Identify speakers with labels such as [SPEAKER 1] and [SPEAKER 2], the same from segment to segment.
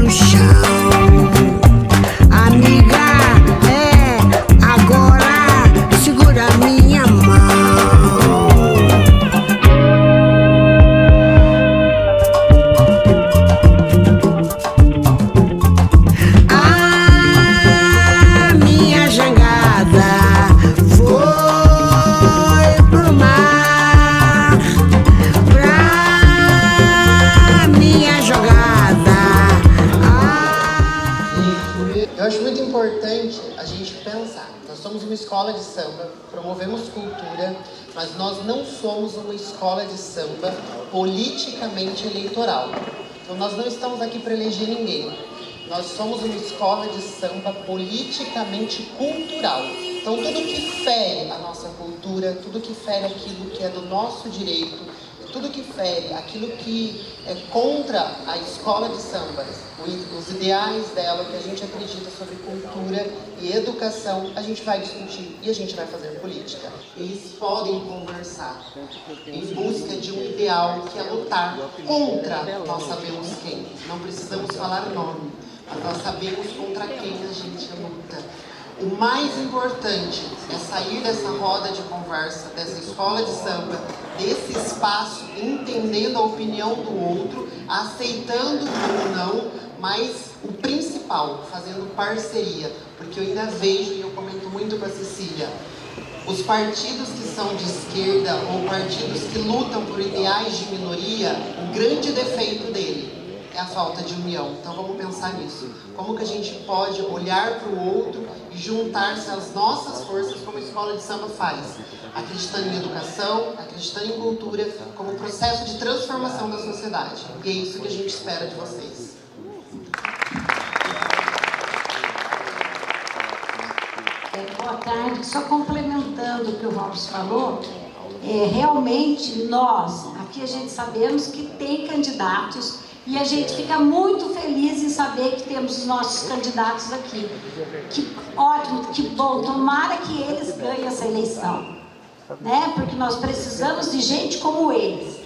[SPEAKER 1] no chão. Amiga, agora segura minha mão. A minha jangada foi pro mar, pra minha jogada.
[SPEAKER 2] Eu acho muito importante a gente pensar. Nós somos uma escola de samba, promovemos cultura, mas nós não somos uma escola de samba politicamente eleitoral. Então nós não estamos aqui para eleger ninguém. Nós somos uma escola de samba politicamente cultural. Então tudo que fere a nossa cultura, tudo que fere aquilo que é do nosso direito, tudo que fere aquilo que é contra a escola de samba, os ideais dela, que a gente acredita sobre cultura e educação, a gente vai discutir e a gente vai fazer política. Eles podem conversar em busca de um ideal que é lutar contra nós sabemos quem. Não precisamos falar o nome, mas nós sabemos contra quem a gente luta. O mais importante é sair dessa roda de conversa, dessa escola de samba, desse espaço, entendendo a opinião do outro, aceitando ou não, mas o principal, fazendo parceria, porque eu ainda vejo, e eu comento muito com a Cecília, os partidos que são de esquerda ou partidos que lutam por ideais de minoria, o grande defeito dele é a falta de união. Então vamos pensar nisso. Como que a gente pode olhar para o outro e juntar-se às nossas forças como a escola de samba faz? Acreditando em educação, acreditando em cultura, como processo de transformação da sociedade. E é isso que a gente espera de vocês.
[SPEAKER 3] Boa tarde. Só complementando o que o Robson falou, realmente nós, aqui a gente sabemos que tem candidatos e a gente fica muito feliz em saber que temos os nossos candidatos aqui. Que ótimo, que bom, tomara que eles ganhem essa eleição, né? Porque nós precisamos de gente como eles.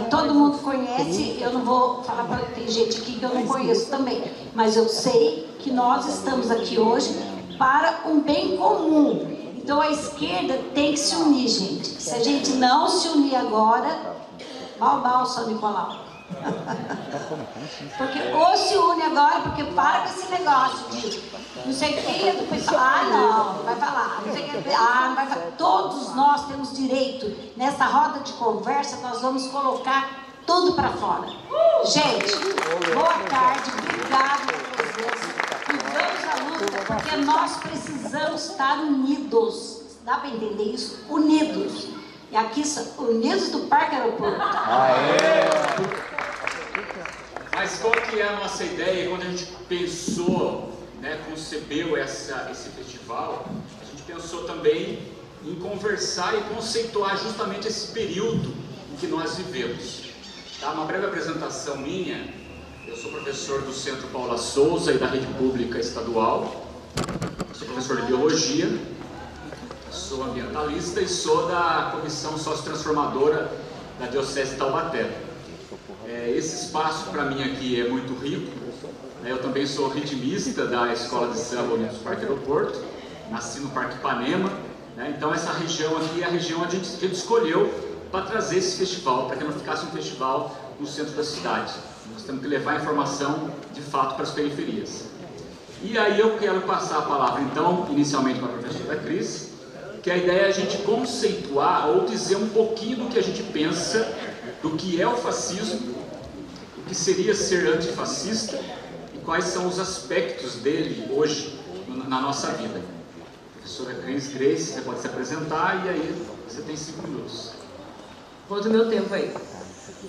[SPEAKER 3] Todo mundo conhece, eu não vou falar para tem gente aqui que eu não conheço também, mas eu sei que nós estamos aqui hoje para um bem comum. Então a esquerda tem que se unir, gente. Se a gente não se unir agora, mal São Nicolau. Porque ou se une agora, porque para com esse negócio de não sei quem, depois não vai falar, não sei quem, não vai falar. Todos nós temos direito, nessa roda de conversa, nós vamos colocar tudo para fora. Gente, boa tarde, obrigado por vocês. E vamos à luta, porque nós precisamos estar unidos. Dá para entender isso? Unidos. E aqui são unidos do Parque Aeroporto.
[SPEAKER 4] Mas qual que é a nossa ideia quando a gente pensou, né, concebeu esse festival? A gente pensou também em conversar e conceituar justamente esse período em que nós vivemos. Tá? Uma breve apresentação minha. Eu sou professor do Centro Paula Souza e da Rede Pública Estadual. Sou professor de Biologia, sou ambientalista e sou da Comissão Sociotransformadora da Diocese de Taubaté. Esse espaço para mim aqui é muito rico. Eu também sou ritmista da Escola de Samba Unidos do Parque Aeroporto, nasci no Parque Ipanema, né? Então essa região aqui é a região onde a gente escolheu para trazer esse festival, para que não ficasse um festival no centro da cidade. Nós temos que levar a informação de fato para as periferias. E aí eu quero passar a palavra então, inicialmente para a professora Cris, que a ideia é a gente conceituar ou dizer um pouquinho do que a gente pensa do que é o fascismo, o que seria ser antifascista e quais são os aspectos dele hoje na nossa vida. Professora Cris Grace, você pode se apresentar e aí você tem 5 minutos.
[SPEAKER 5] Vou do meu tempo aí.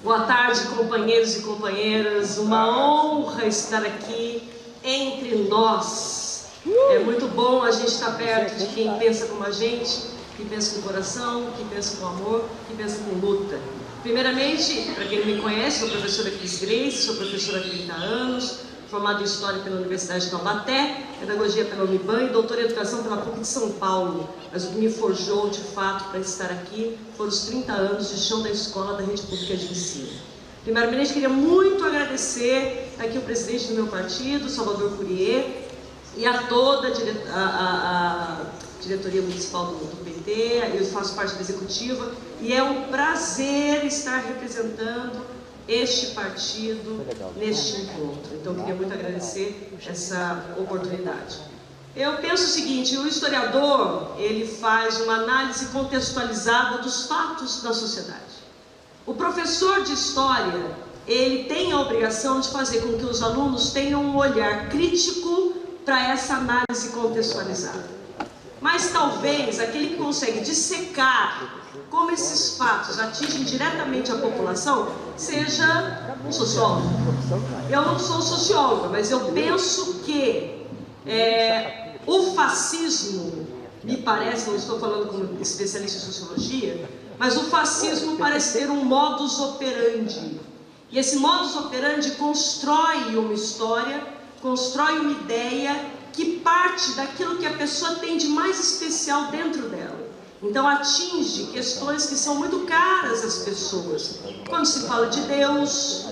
[SPEAKER 5] Boa tarde, companheiros e companheiras. Uma honra estar aqui entre nós. É muito bom a gente estar perto de quem pensa como a gente, que pensa com coração, que pensa com amor, que pensa com luta. Primeiramente, para quem não me conhece, sou professora Cris Grace, sou professora há 30 anos, formada em História pela Universidade de Taubaté, Pedagogia pela Uniban e doutora em Educação pela PUC de São Paulo. Mas o que me forjou, de fato, para estar aqui foram os 30 anos de chão da escola da Rede Pública de Ensino. Primeiramente, queria muito agradecer aqui o presidente do meu partido, Salvador Fourier, e a toda a diretoria municipal do PT. Eu faço parte da executiva e é um prazer estar representando este partido neste encontro. Então, eu queria muito agradecer essa oportunidade. Eu penso o seguinte: o historiador, ele faz uma análise contextualizada dos fatos da sociedade. O professor de história, ele tem a obrigação de fazer com que os alunos tenham um olhar crítico para essa análise contextualizada. Mas talvez aquele que consegue dissecar como esses fatos atingem diretamente a população seja um sociólogo. Eu não sou socióloga, mas eu penso que o fascismo, me parece, não estou falando como especialista em sociologia, mas o fascismo parece ter um modus operandi. E esse modus operandi constrói uma história, constrói uma ideia que parte daquilo que a pessoa tem de mais especial dentro dela. Então atinge questões que são muito caras às pessoas. Quando se fala de Deus,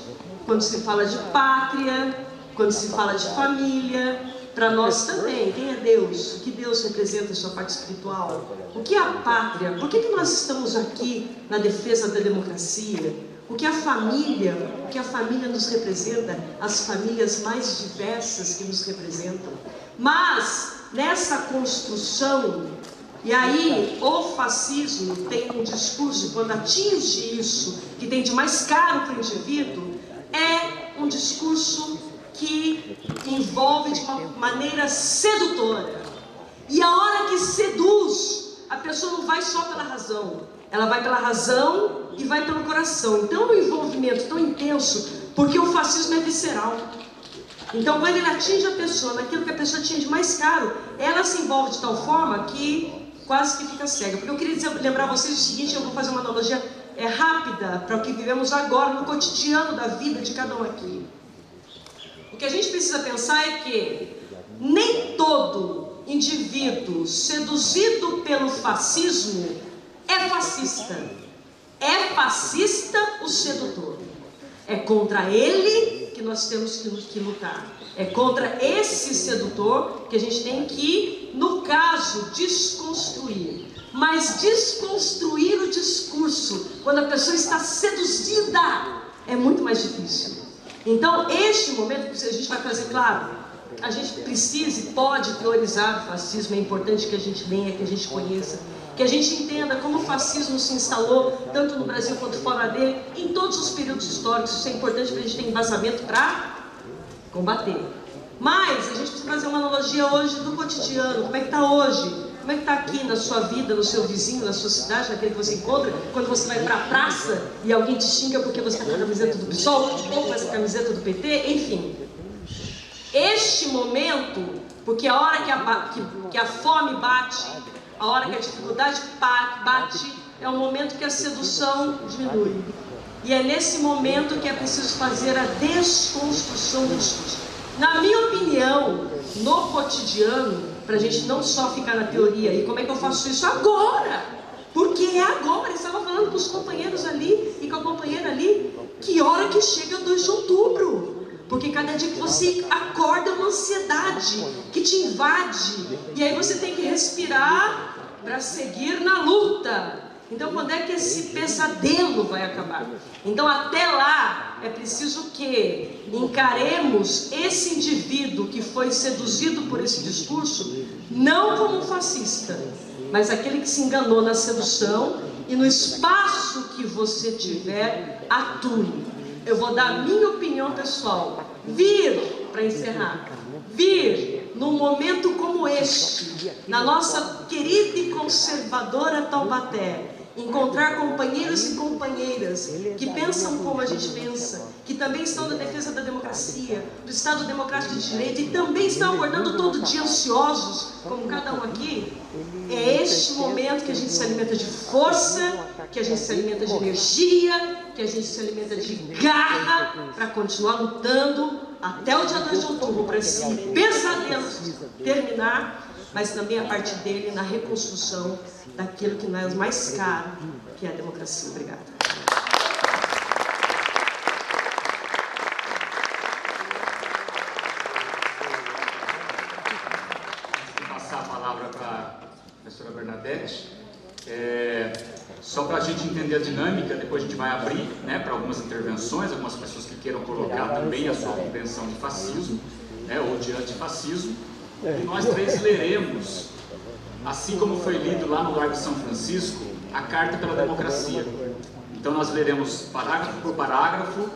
[SPEAKER 5] quando se fala de pátria, quando se fala de família, para nós também, quem é Deus? O que Deus representa em sua parte espiritual? O que é a pátria? Por que nós estamos aqui na defesa da democracia? O que a família nos representa? As famílias mais diversas que nos representam. Mas, nessa construção, e aí o fascismo tem um discurso, quando atinge isso, que tem de mais caro para o indivíduo, é um discurso que envolve de uma maneira sedutora. E a hora que seduz, a pessoa não vai só pela razão, ela vai pela razão e vai pelo coração. Então é um envolvimento tão intenso, porque o fascismo é visceral. Então quando ele atinge a pessoa, naquilo que a pessoa tinha de mais caro, ela se envolve de tal forma que quase que fica cega. Porque eu queria lembrar vocês o seguinte, eu vou fazer uma analogia rápida para o que vivemos agora no cotidiano da vida de cada um aqui. O que a gente precisa pensar é que nem todo indivíduo seduzido pelo fascismo é fascista. É fascista o sedutor. É contra ele que nós temos que lutar. É contra esse sedutor que a gente tem que, no caso, desconstruir. Mas desconstruir o discurso, quando a pessoa está seduzida, é muito mais difícil. Então, este momento, a gente vai fazer, claro, a gente precisa e pode teorizar o fascismo, é importante que a gente leia, que a gente conheça, que a gente entenda como o fascismo se instalou, tanto no Brasil quanto fora dele, em todos os períodos históricos. Isso é importante para a gente ter embasamento para combater. Mas a gente precisa fazer uma analogia hoje do cotidiano, como é que está hoje? Como é que está aqui na sua vida, no seu vizinho, na sua cidade, naquele que você encontra, quando você vai para a praça e alguém te xinga porque você está com a camiseta do PSOL, ou com essa camiseta do PT, enfim. Este momento, porque a hora que a fome bate, a hora que a dificuldade bate, é um momento que a sedução diminui. E é nesse momento que é preciso fazer a desconstrução do discurso. Na minha opinião, no cotidiano, para a gente não só ficar na teoria, e como é que eu faço isso agora? Porque é agora, eu estava falando com os companheiros ali, e com a companheira ali, que hora que chega 2 de outubro? Porque cada dia que você acorda é uma ansiedade que te invade, e aí você tem que respirar para seguir na luta. Então, quando é que esse pesadelo vai acabar? Então, até lá, é preciso que encaremos esse indivíduo que foi seduzido por esse discurso, não como um fascista, mas aquele que se enganou na sedução, e no espaço que você tiver, atue. Eu vou dar a minha opinião pessoal. Vir, para encerrar, vir num momento como este, na nossa querida e conservadora Taubaté, encontrar companheiros e companheiras que pensam como a gente pensa, que também estão na defesa da democracia, do Estado Democrático de Direito, e também estão acordando todo dia ansiosos, como cada um aqui. É este momento que a gente se alimenta de força, que a gente se alimenta de energia, que a gente se alimenta de garra para continuar lutando até o dia 2 de outubro, para esse pesadelo terminar, mas também a partir dele na reconstrução daquilo que nós mais caro, que é a democracia. Obrigada.
[SPEAKER 4] Bernadette. Só para a gente entender a dinâmica, depois a gente vai abrir, né, para algumas intervenções, algumas pessoas que queiram colocar também a sua compreensão de fascismo, né, ou de antifascismo. E nós três leremos, assim como foi lido lá no Largo de São Francisco, a Carta pela Democracia. Então nós leremos parágrafo por parágrafo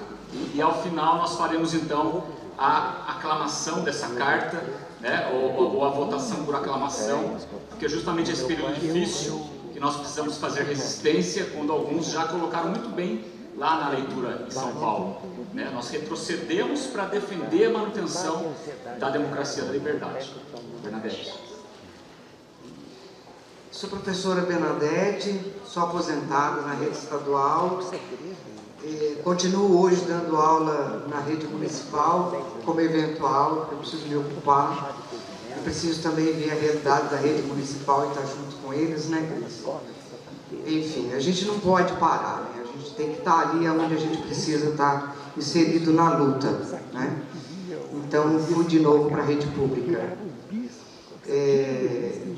[SPEAKER 4] e ao final nós faremos então a aclamação dessa carta, né, ou a votação por aclamação, porque justamente esse período difícil que nós precisamos fazer resistência, quando alguns já colocaram muito bem lá na leitura em São Paulo, né? Nós retrocedemos para defender a manutenção da democracia e da liberdade. Bernadette.
[SPEAKER 6] Sou professora Bernadette, sou aposentada na rede estadual, continuo hoje dando aula na rede municipal como eventual, porque eu preciso me ocupar. Eu preciso também ver a realidade da rede municipal e estar junto com eles, né? Enfim, a gente não pode parar, né? A gente tem que estar ali onde a gente precisa estar inserido na luta, né? Então, fui de novo para a rede pública.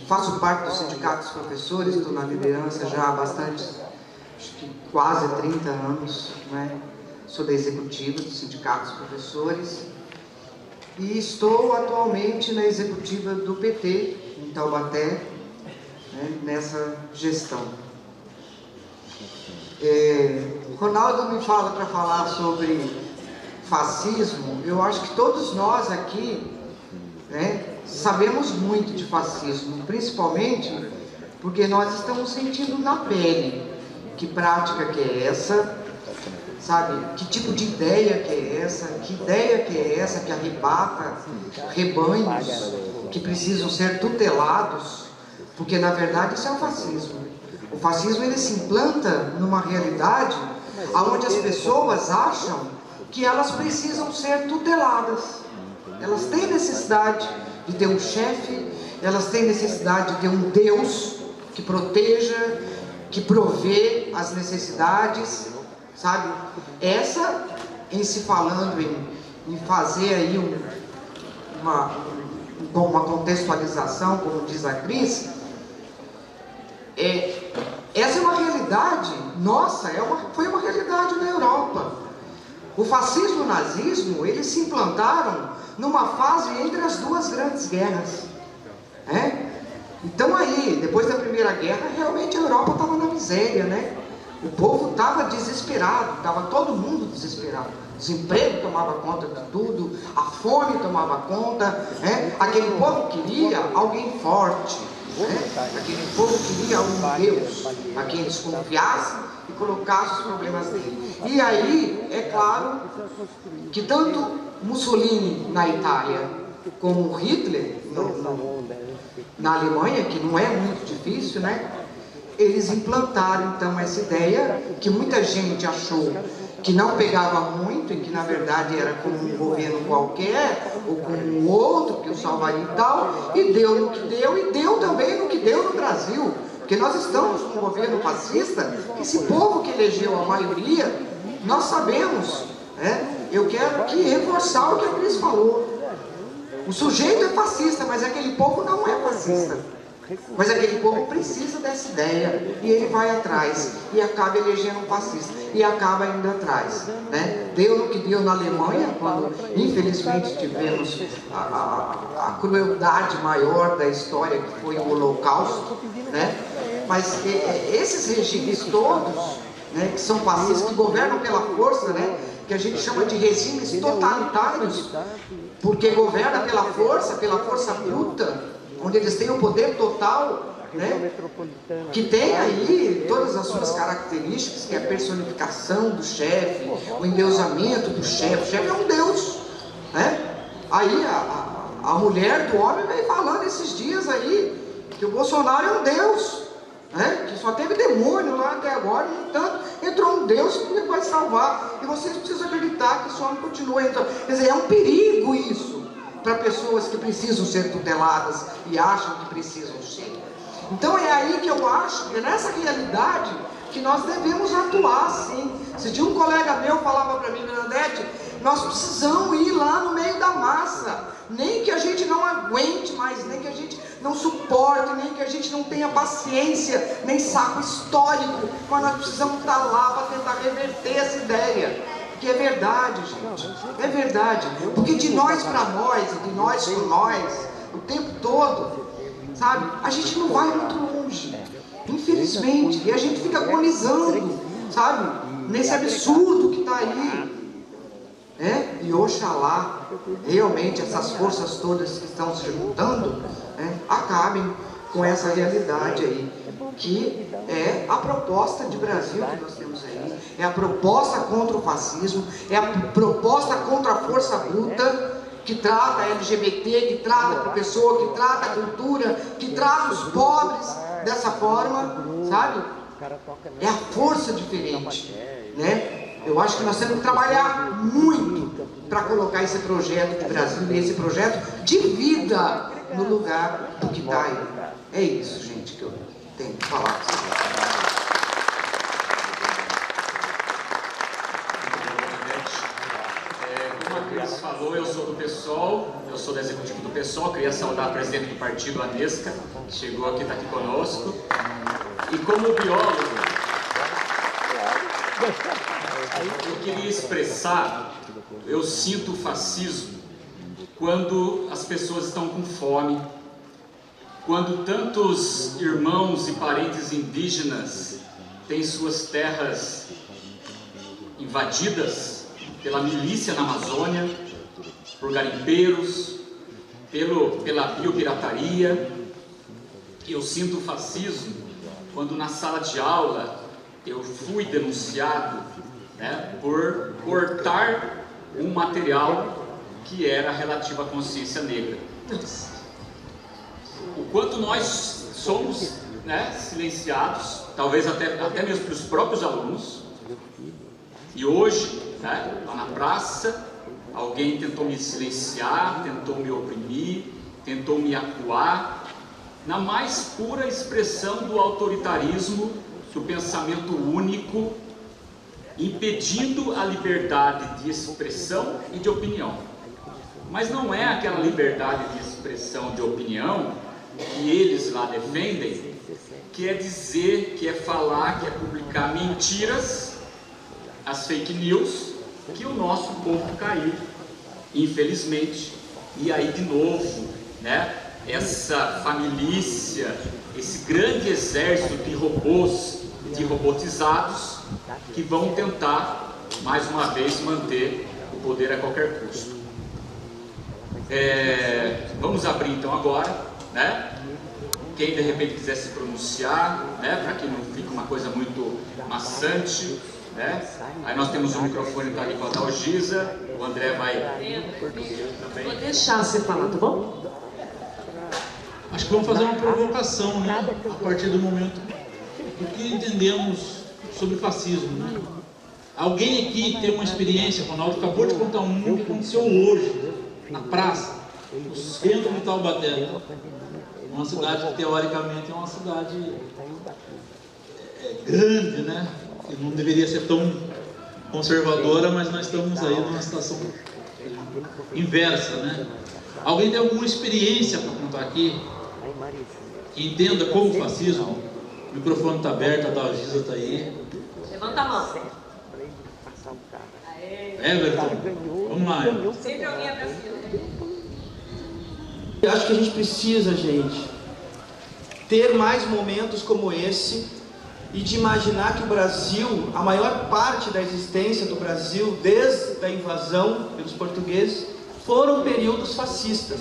[SPEAKER 6] Faço parte do Sindicato dos Professores, estou na liderança já há bastante, acho que quase 30 anos, né? Sou da executiva do Sindicato dos Professores. E estou atualmente na executiva do PT, em Taubaté, né, nessa gestão. Ronaldo me fala para falar sobre fascismo. Eu acho que todos nós aqui, né, sabemos muito de fascismo, principalmente porque nós estamos sentindo na pele que prática que é essa, sabe, que tipo de ideia que é essa, que arrebata rebanhos que precisam ser tutelados, porque na verdade isso é o fascismo. O fascismo, ele se implanta numa realidade onde as pessoas acham que elas precisam ser tuteladas. Elas têm necessidade de ter um chefe, elas têm necessidade de ter um Deus que proteja, que provê as necessidades, sabe? Essa, em se falando em fazer aí uma contextualização, como diz a Cris, essa é uma realidade nossa, foi uma realidade na Europa. O fascismo e o nazismo, eles se implantaram numa fase entre as duas grandes guerras, né? Então aí, depois da Primeira Guerra, realmente a Europa estava na miséria, né? O povo estava desesperado, estava todo mundo desesperado. O desemprego tomava conta de tudo, a fome tomava conta, né? Aquele povo queria alguém forte, né? Aquele povo queria um Deus a quem eles confiassem e colocassem os problemas dele. E aí, é claro, que tanto Mussolini na Itália como Hitler na Alemanha, que não é muito difícil, né? Eles implantaram então essa ideia que muita gente achou que não pegava muito e que na verdade era como um governo qualquer ou como um outro que o salvaria e tal, e deu no que deu, e deu também no que deu no Brasil, porque nós estamos num governo fascista. Esse povo que elegeu a maioria, nós sabemos, né? Eu quero aqui reforçar o que a Cris falou. O sujeito é fascista, mas aquele povo não é fascista. Mas aquele povo precisa dessa ideia e ele vai atrás e acaba elegendo um fascista e acaba indo atrás, né? Deu no que deu na Alemanha, quando infelizmente tivemos a crueldade maior da história, que foi o Holocausto, né? Mas esses regimes todos, né, que são fascistas, que governam pela força, né, que a gente chama de regimes totalitários, porque governa pela força bruta, onde eles têm o poder total, né? Que tem aí todas as suas características, que é a personificação do chefe, o endeusamento do chefe. O chefe é um deus, né? Aí a mulher do homem vem falando esses dias aí que o Bolsonaro é um deus, né? Que só teve demônio lá até agora, no entanto, entrou um Deus que vai salvar. E vocês precisam acreditar que esse homem continua entrando. Quer dizer, é um perigo isso para pessoas que precisam ser tuteladas e acham que precisam ser. Então é aí que eu acho, é nessa realidade que nós devemos atuar, sim. Se um colega meu falava para mim, Bernadette, nós precisamos ir lá no meio da massa, nem que a gente não aguente mais, nem que a gente não suporte, nem que a gente não tenha paciência, nem saco histórico, mas nós precisamos estar lá para tentar reverter essa ideia. Que é verdade, gente, é verdade, porque de nós para nós, e de nós por nós, o tempo todo, sabe, a gente não vai muito longe, infelizmente, e a gente fica agonizando, sabe, nesse absurdo que está aí, né? E oxalá, realmente, essas forças todas que estão se juntando, né, acabem com essa realidade aí, que é a proposta de Brasil que nós temos aí, é a proposta contra o fascismo, é a proposta contra a força bruta, que trata a LGBT, que trata a pessoa, que trata a cultura, que trata os pobres dessa forma, sabe? É a força diferente, né? Eu acho que nós temos que trabalhar muito para colocar esse projeto de Brasil, esse projeto de vida no lugar do que está aí. É isso, gente, que eu tenho que falar para vocês.
[SPEAKER 4] Como a Cris falou, eu sou do PSOL, eu sou do executivo do PSOL, queria saudar a presidente do partido, a Anesca, que chegou aqui, está aqui conosco. E como biólogo, eu queria expressar, eu sinto o fascismo quando as pessoas estão com fome, quando tantos irmãos e parentes indígenas têm suas terras invadidas pela milícia na Amazônia, por garimpeiros, pela biopirataria. Eu sinto o fascismo quando na sala de aula eu fui denunciado, né, por cortar um material que era relativo à consciência negra. O quanto nós somos, né, silenciados, talvez até mesmo pelos próprios alunos. E hoje, né, lá na praça, alguém tentou me silenciar, tentou me oprimir, tentou me acuar, na mais pura expressão do autoritarismo, do pensamento único, impedindo a liberdade de expressão e de opinião. Mas não é aquela liberdade de expressão de opinião que eles lá defendem, que é dizer, que é falar, que é publicar mentiras, as fake news, que o nosso povo caiu, infelizmente. E aí de novo, né, essa família, esse grande exército de robôs, de robotizados, que vão tentar, mais uma vez, manter o poder a qualquer custo. Vamos abrir então agora, né? Quem de repente quiser se pronunciar, né, para que não fique uma coisa muito maçante, né? Aí nós temos um microfone tá ali com a Dalgisa, o André vai também.
[SPEAKER 5] Vou deixar você falar, tá bom?
[SPEAKER 7] Acho que vamos fazer uma provocação, né? A partir do momento do que entendemos sobre fascismo, né? Alguém aqui tem uma experiência, o Ronaldo acabou de contar um que aconteceu hoje, na praça, no centro de Taubaté, uma cidade que teoricamente é uma cidade grande, né? Que não deveria ser tão conservadora, mas nós estamos aí numa situação inversa, né? Alguém tem alguma experiência para contar aqui que entenda como o fascismo? O microfone está aberto, a Dalgisa está aí.
[SPEAKER 5] Levanta a mão.
[SPEAKER 7] Everton, vamos lá.
[SPEAKER 5] Sempre alguém é pra cima.
[SPEAKER 8] Eu acho que a gente precisa, gente, ter mais momentos como esse e de imaginar que o Brasil, a maior parte da existência do Brasil, desde a invasão pelos portugueses, foram períodos fascistas.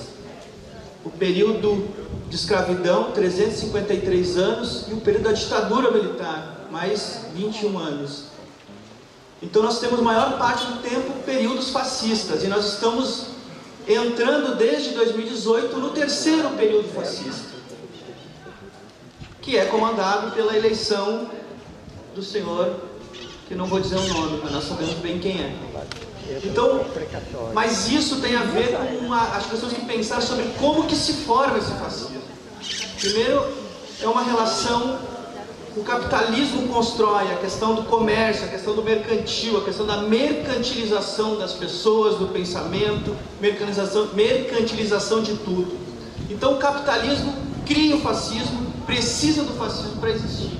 [SPEAKER 8] O período de escravidão, 353 anos, e o período da ditadura militar, mais 21 anos. Então nós temos maior parte do tempo períodos fascistas, e nós estamos entrando desde 2018 no terceiro período fascista, que é comandado pela eleição do senhor, que não vou dizer o nome, mas nós sabemos bem quem é. Então, mas isso tem a ver com as pessoas que pensar sobre como que se forma esse fascismo. Primeiro, é uma relação o capitalismo constrói a questão do comércio, a questão do mercantil, a questão da mercantilização das pessoas, do pensamento, mercantilização de tudo. Então o capitalismo cria o fascismo, precisa do fascismo para existir.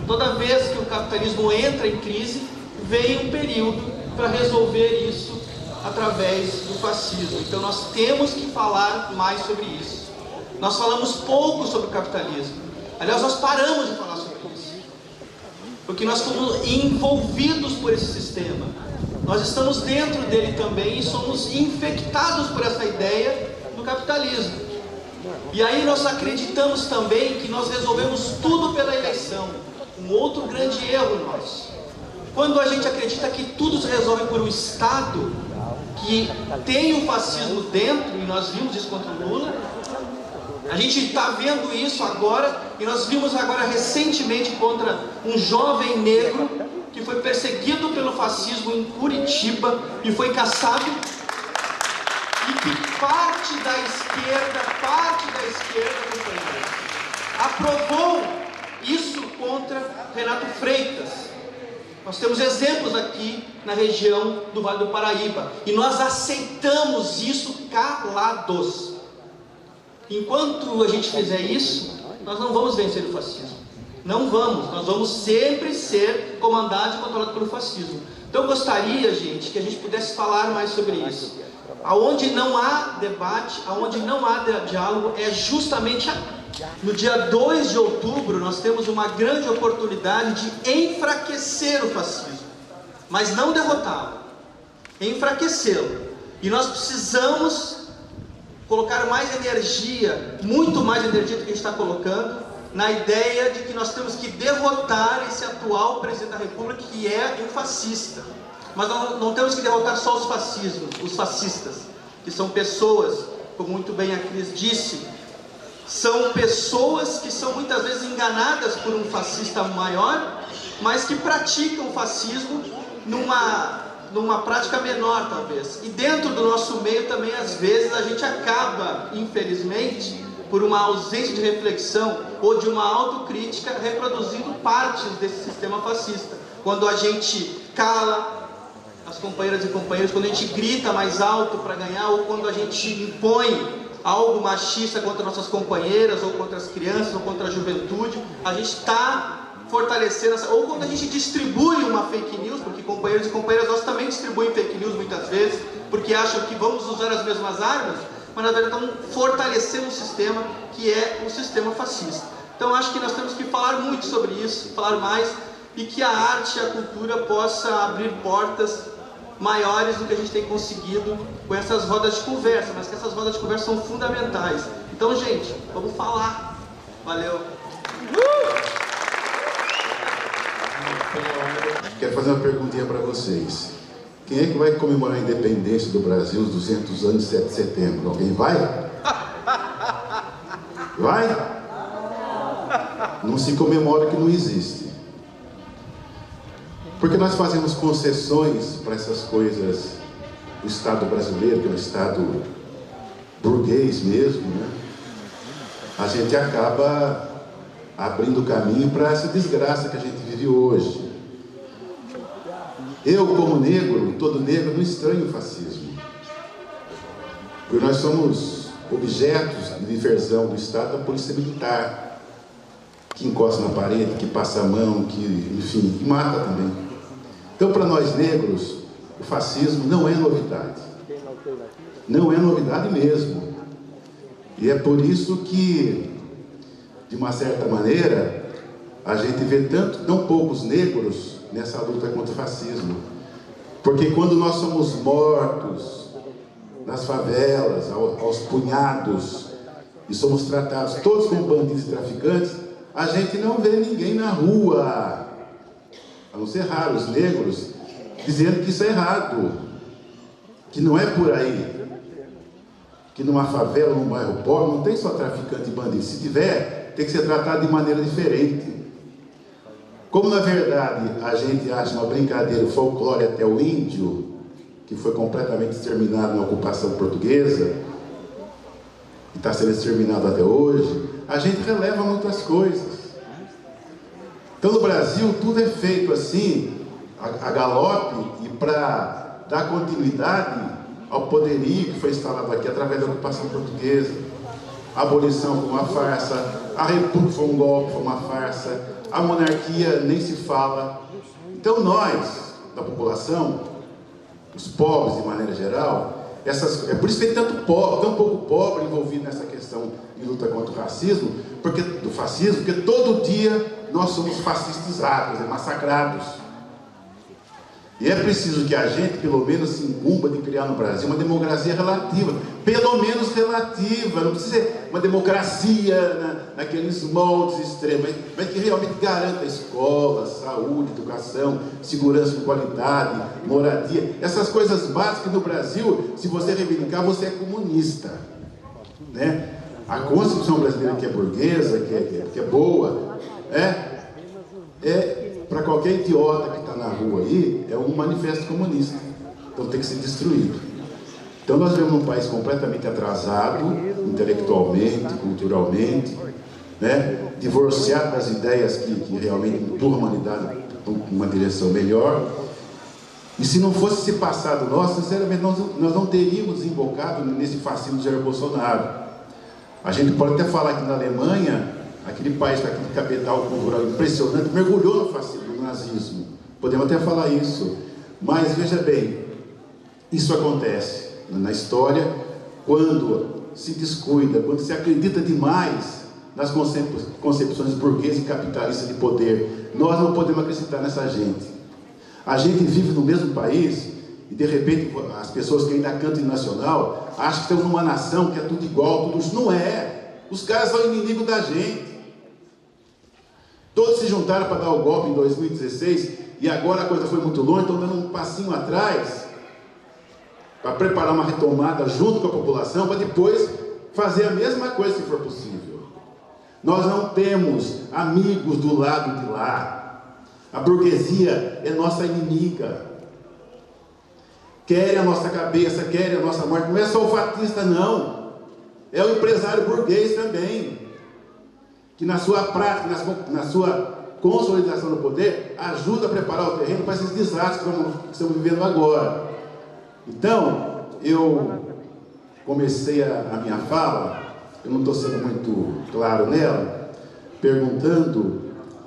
[SPEAKER 8] Toda vez que o capitalismo entra em crise, vem um período para resolver isso através do fascismo. Então nós temos que falar mais sobre isso. Nós falamos pouco sobre o capitalismo. Aliás, nós paramos de falar sobre isso, porque nós fomos envolvidos por esse sistema. Nós estamos dentro dele também e somos infectados por essa ideia do capitalismo. E aí nós acreditamos também que nós resolvemos tudo pela eleição. Um outro grande erro nosso. Quando a gente acredita que tudo se resolve por um Estado que tem o fascismo dentro, e nós vimos isso contra o Lula, a gente está vendo isso agora, e nós vimos agora recentemente contra um jovem negro que foi perseguido pelo fascismo em Curitiba e foi caçado, e que parte da esquerda, companheiros, aprovou isso contra Renato Freitas. Nós temos exemplos aqui na região do Vale do Paraíba, e nós aceitamos isso calados. Enquanto a gente fizer isso, nós não vamos vencer o fascismo. Não vamos, nós vamos sempre ser comandados e controlados pelo fascismo. Então eu gostaria, gente, que a gente pudesse falar mais sobre isso. Aonde não há debate, aonde não há diálogo, é justamente aqui. No dia 2 de outubro, nós temos uma grande oportunidade de enfraquecer o fascismo, mas não derrotá-lo, enfraquecê-lo. E nós precisamos colocar mais energia, muito mais energia do que a gente está colocando, na ideia de que nós temos que derrotar esse atual presidente da República, que é um fascista. Mas não temos que derrotar só os fascistas, que são pessoas, como muito bem a Cris disse, são pessoas que são muitas vezes enganadas por um fascista maior, mas que praticam o fascismo numa prática menor, talvez. E dentro do nosso meio também, às vezes, a gente acaba, infelizmente, por uma ausência de reflexão ou de uma autocrítica, reproduzindo partes desse sistema fascista. Quando a gente cala as companheiras e companheiros, quando a gente grita mais alto para ganhar, ou quando a gente impõe algo machista contra nossas companheiras, ou contra as crianças, ou contra a juventude, a gente está fortalecendo essa... Ou quando a gente distribui uma fake news, porque companheiros e companheiras, nós também distribuem fake news muitas vezes, porque acham que vamos usar as mesmas armas, mas na verdade estão fortalecendo um sistema que é o sistema fascista. Então acho que nós temos que falar muito sobre isso, falar mais, e que a arte e a cultura possa abrir portas maiores do que a gente tem conseguido com essas rodas de conversa, mas que essas rodas de conversa são fundamentais. Então, gente, vamos falar. Valeu!
[SPEAKER 9] Quero fazer uma perguntinha para vocês. Quem é que vai comemorar a independência do Brasil, os 200 anos de 7 de setembro? Alguém vai? Vai? Não se comemora que não existe. Porque nós fazemos concessões para essas coisas do Estado brasileiro, que é um Estado burguês mesmo, né? A gente acaba abrindo caminho para essa desgraça que a gente vive hoje. Eu, como negro, todo negro, não estranho o fascismo. Porque nós somos objetos de diversão do Estado da polícia militar, que encosta na parede, que passa a mão, que, enfim, que mata também. Então, para nós negros, o fascismo não é novidade. Não é novidade mesmo. E é por isso que, de uma certa maneira, a gente vê tão poucos negros nessa luta contra o fascismo. Porque quando nós somos mortos nas favelas, aos punhados, e somos tratados todos como bandidos e traficantes, a gente não vê ninguém na rua, a não ser raros, negros, dizendo que isso é errado, que não é por aí, que numa favela, num bairro pobre, não tem só traficante e bandido. Se tiver, tem que ser tratado de maneira diferente. Como na verdade a gente acha uma brincadeira, o folclore até o índio, que foi completamente exterminado na ocupação portuguesa, e está sendo exterminado até hoje, a gente releva muitas coisas. Então, no Brasil, tudo é feito assim, a galope, e para dar continuidade ao poderio que foi instalado aqui através da ocupação portuguesa. A abolição foi uma farsa, a república foi um golpe, foi uma farsa, a monarquia nem se fala. Então nós, da população, os pobres de maneira geral, é por isso que tem tão pouco pobre envolvido nessa questão de luta contra o racismo, do fascismo, porque todo dia nós somos fascistizados, massacrados. E é preciso que a gente, pelo menos, se incumba de criar no Brasil uma democracia relativa, pelo menos relativa, não precisa ser uma democracia naqueles moldes extremos, mas que realmente garanta escola, saúde, educação, segurança de qualidade, moradia, essas coisas básicas no Brasil. Se você reivindicar, você é comunista, né? A Constituição brasileira, que é burguesa, que é boa, para qualquer idiota que está na rua aí, é um manifesto comunista. Então tem que ser destruído. Então nós vivemos num país completamente atrasado, intelectualmente, culturalmente, né? Divorciado das ideias que realmente empurram a humanidade para uma direção melhor. E se não fosse esse passado nosso, sinceramente, nós não teríamos desembocado nesse fascismo de Jair Bolsonaro. A gente pode até falar que na Alemanha, aquele país com aquele capital cultural impressionante, mergulhou no fascismo, no nazismo. Podemos até falar isso. Mas, veja bem, isso acontece na história quando se descuida, quando se acredita demais nas concepções burguesas e capitalistas de poder. Nós não podemos acreditar nessa gente. A gente vive no mesmo país e, de repente, as pessoas que ainda cantam em nacional acham que estão numa nação que é tudo igual, tudo isso. Não é. Os caras são inimigos da gente. Todos se juntaram para dar o golpe em 2016 e agora a coisa foi muito longe, estão dando um passinho atrás para preparar uma retomada junto com a população, para depois fazer a mesma coisa se for possível. Nós não temos amigos do lado de lá. A burguesia é nossa inimiga. Querem a nossa cabeça, querem a nossa morte. Não é só o fatista, não. É o empresário burguês também, que na sua prática, na sua consolidação do poder, ajuda a preparar o terreno para esses desastres que estamos vivendo agora. Então, eu comecei a minha fala, eu não estou sendo muito claro nela, perguntando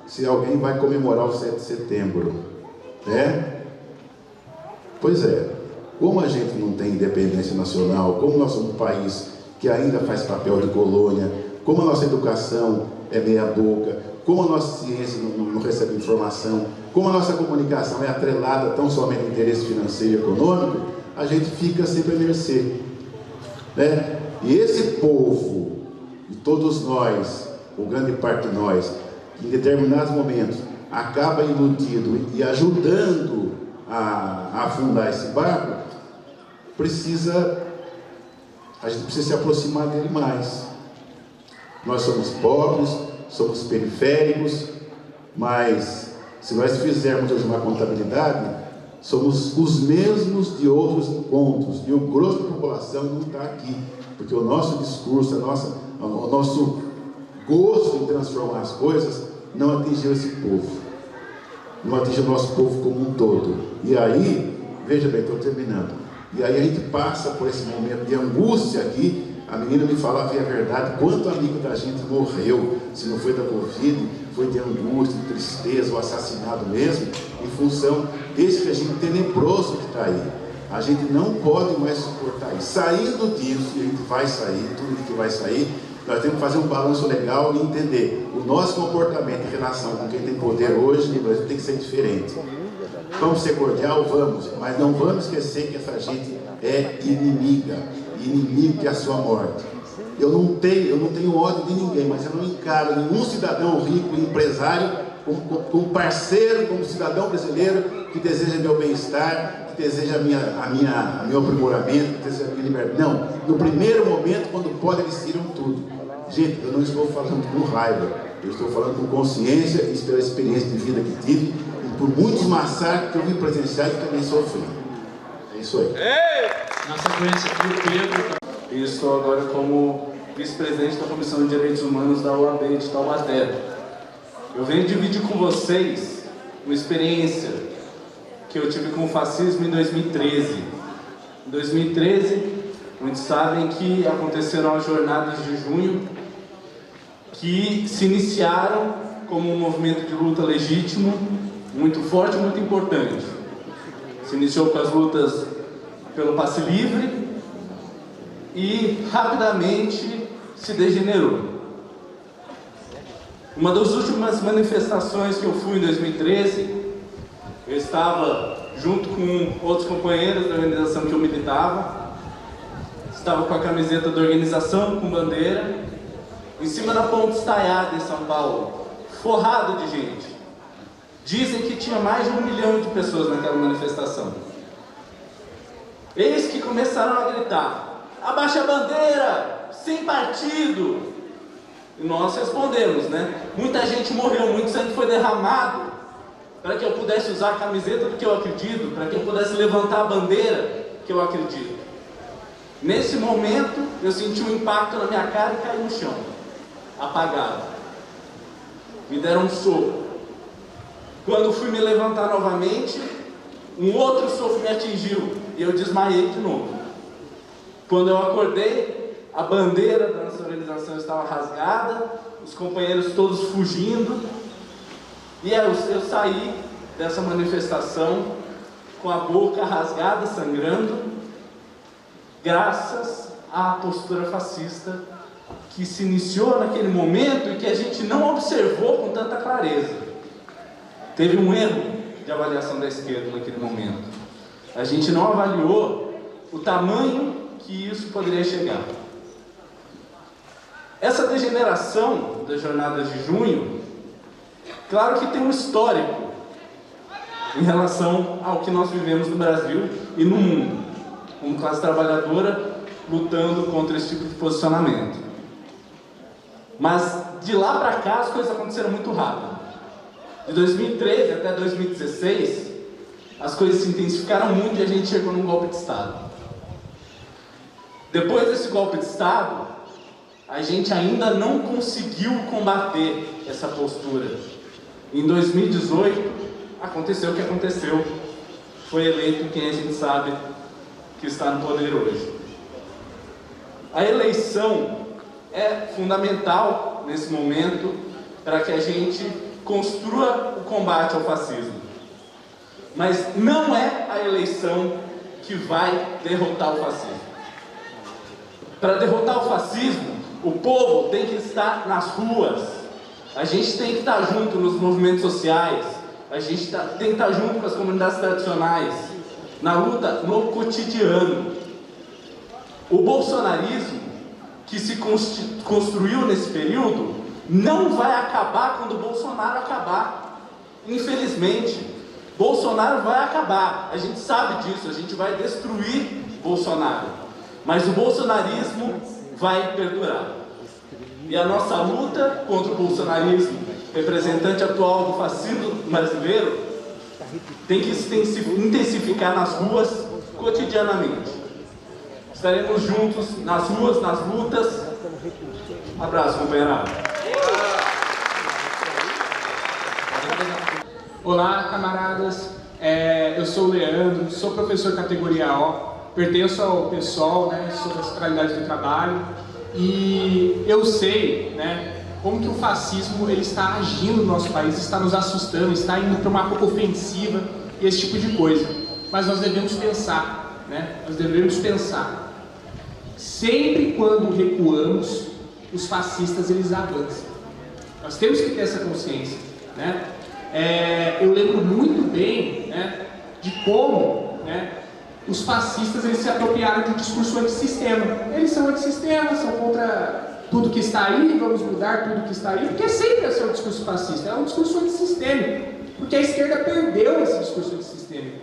[SPEAKER 9] se alguém vai comemorar o 7 de setembro, né? Pois é, como a gente não tem independência nacional, como nós somos um país que ainda faz papel de colônia, como a nossa educação é meia boca, como a nossa ciência não recebe informação, como a nossa comunicação é atrelada tão somente ao interesse financeiro e econômico, a gente fica sempre a mercê, né? E esse povo, e todos nós, ou grande parte de nós, que em determinados momentos acaba iludido e ajudando a afundar esse barco, a gente precisa se aproximar dele mais. Nós somos pobres, somos periféricos, mas se nós fizermos hoje uma contabilidade, somos os mesmos de outros encontros, e o grosso da população não está aqui, porque o nosso discurso, o nosso gosto em transformar as coisas não atingiu esse povo, não atingiu o nosso povo como um todo. E aí, veja bem, estou terminando, e aí a gente passa por esse momento de angústia aqui. A menina me falava, e é verdade, quanto amigo da gente morreu, se não foi da Covid, foi de angústia, de tristeza, ou assassinado mesmo, em função desse regime tenebroso que está aí. A gente não pode mais suportar isso. Saindo disso, e a gente vai sair, tudo que vai sair, nós temos que fazer um balanço legal e entender o nosso comportamento em relação com quem tem poder hoje no Brasil tem que ser diferente. Vamos ser cordial? Vamos, mas não vamos esquecer que essa gente é inimiga, inimigo que é a sua morte. Eu não tenho ódio de ninguém, mas eu não encaro nenhum cidadão rico e empresário como parceiro, como cidadão brasileiro que deseja meu bem-estar, que deseja meu aprimoramento, que deseja a minha liberdade. Não, no primeiro momento, quando pode, eles tiram tudo. Gente, eu não estou falando com raiva, eu estou falando com consciência e pela experiência de vida que tive, e por muitos massacres que eu vi presenciar e também sofri. É isso aí.
[SPEAKER 7] Na sequência aqui, o Pedro.
[SPEAKER 10] E estou agora como vice-presidente da Comissão de Direitos Humanos da OAB de Taubaté. Eu venho dividir com vocês uma experiência que eu tive com o fascismo em 2013. Em 2013, muitos sabem que aconteceram as jornadas de junho, que se iniciaram como um movimento de luta legítimo, muito forte e muito importante. Se iniciou com as lutas pelo passe livre e rapidamente se degenerou. Uma das últimas manifestações que eu fui em 2013, eu estava junto com outros companheiros da organização que eu militava, estava com a camiseta da organização, com bandeira, em cima da Ponte Estaiada em São Paulo, forrado de gente. Dizem que tinha mais de 1 milhão de pessoas naquela manifestação. Eis que começaram a gritar: abaixa a bandeira, sem partido! E nós respondemos, né? Muita gente morreu, muito sangue foi derramado para que eu pudesse usar a camiseta do que eu acredito, para que eu pudesse levantar a bandeira que eu acredito. Nesse momento, eu senti um impacto na minha cara e caí no chão, apagado. Me deram um soco. Quando fui me levantar novamente, um outro soco me atingiu e eu desmaiei de novo. Quando eu acordei, a bandeira da nossa organização estava rasgada, os companheiros todos fugindo, e eu saí dessa manifestação com a boca rasgada, sangrando, graças à postura fascista que se iniciou naquele momento e que a gente não observou com tanta clareza. Teve um erro de avaliação da esquerda naquele momento. A gente não avaliou o tamanho que isso poderia chegar. Essa degeneração das jornadas de junho, claro que tem um histórico em relação ao que nós vivemos no Brasil e no mundo, como classe trabalhadora lutando contra esse tipo de posicionamento. Mas de lá para cá as coisas aconteceram muito rápido. De 2013 até 2016, as coisas se intensificaram muito e a gente chegou num golpe de Estado. Depois desse golpe de Estado, a gente ainda não conseguiu combater essa postura. Em 2018, aconteceu o que aconteceu. Foi eleito quem a gente sabe que está no poder hoje. A eleição é fundamental nesse momento para que a gente construa o combate ao fascismo. Mas não é a eleição que vai derrotar o fascismo. Para derrotar o fascismo, o povo tem que estar nas ruas. A gente tem que estar junto nos movimentos sociais. A gente tem que estar junto com as comunidades tradicionais, na luta no cotidiano. O bolsonarismo que se construiu nesse período não vai acabar quando o Bolsonaro acabar. Infelizmente, Bolsonaro vai acabar. A gente sabe disso, a gente vai destruir Bolsonaro. Mas o bolsonarismo vai perdurar. E a nossa luta contra o bolsonarismo, representante atual do fascismo brasileiro, tem que se intensificar nas ruas cotidianamente. Estaremos juntos nas ruas, nas lutas. Abraço, companheirada.
[SPEAKER 11] Olá, camaradas. Eu sou o Leandro, sou professor categoria O, pertenço ao PSOL, né, sobre a centralidade do trabalho, e eu sei, né, como que o fascismo ele está agindo no nosso país, está nos assustando, está indo para uma ofensiva e esse tipo de coisa. Mas nós devemos pensar, né, nós devemos pensar. Sempre quando recuamos, os fascistas eles avançam. Nós temos que ter essa consciência, né? Eu lembro muito bem, né, de como, né, os fascistas eles se apropriaram de um discurso antissistema. Eles são antissistema, são contra tudo que está aí, vamos mudar tudo que está aí, porque sempre esse é um discurso fascista, é um discurso antissistêmico, porque a esquerda perdeu esse discurso antissistêmico,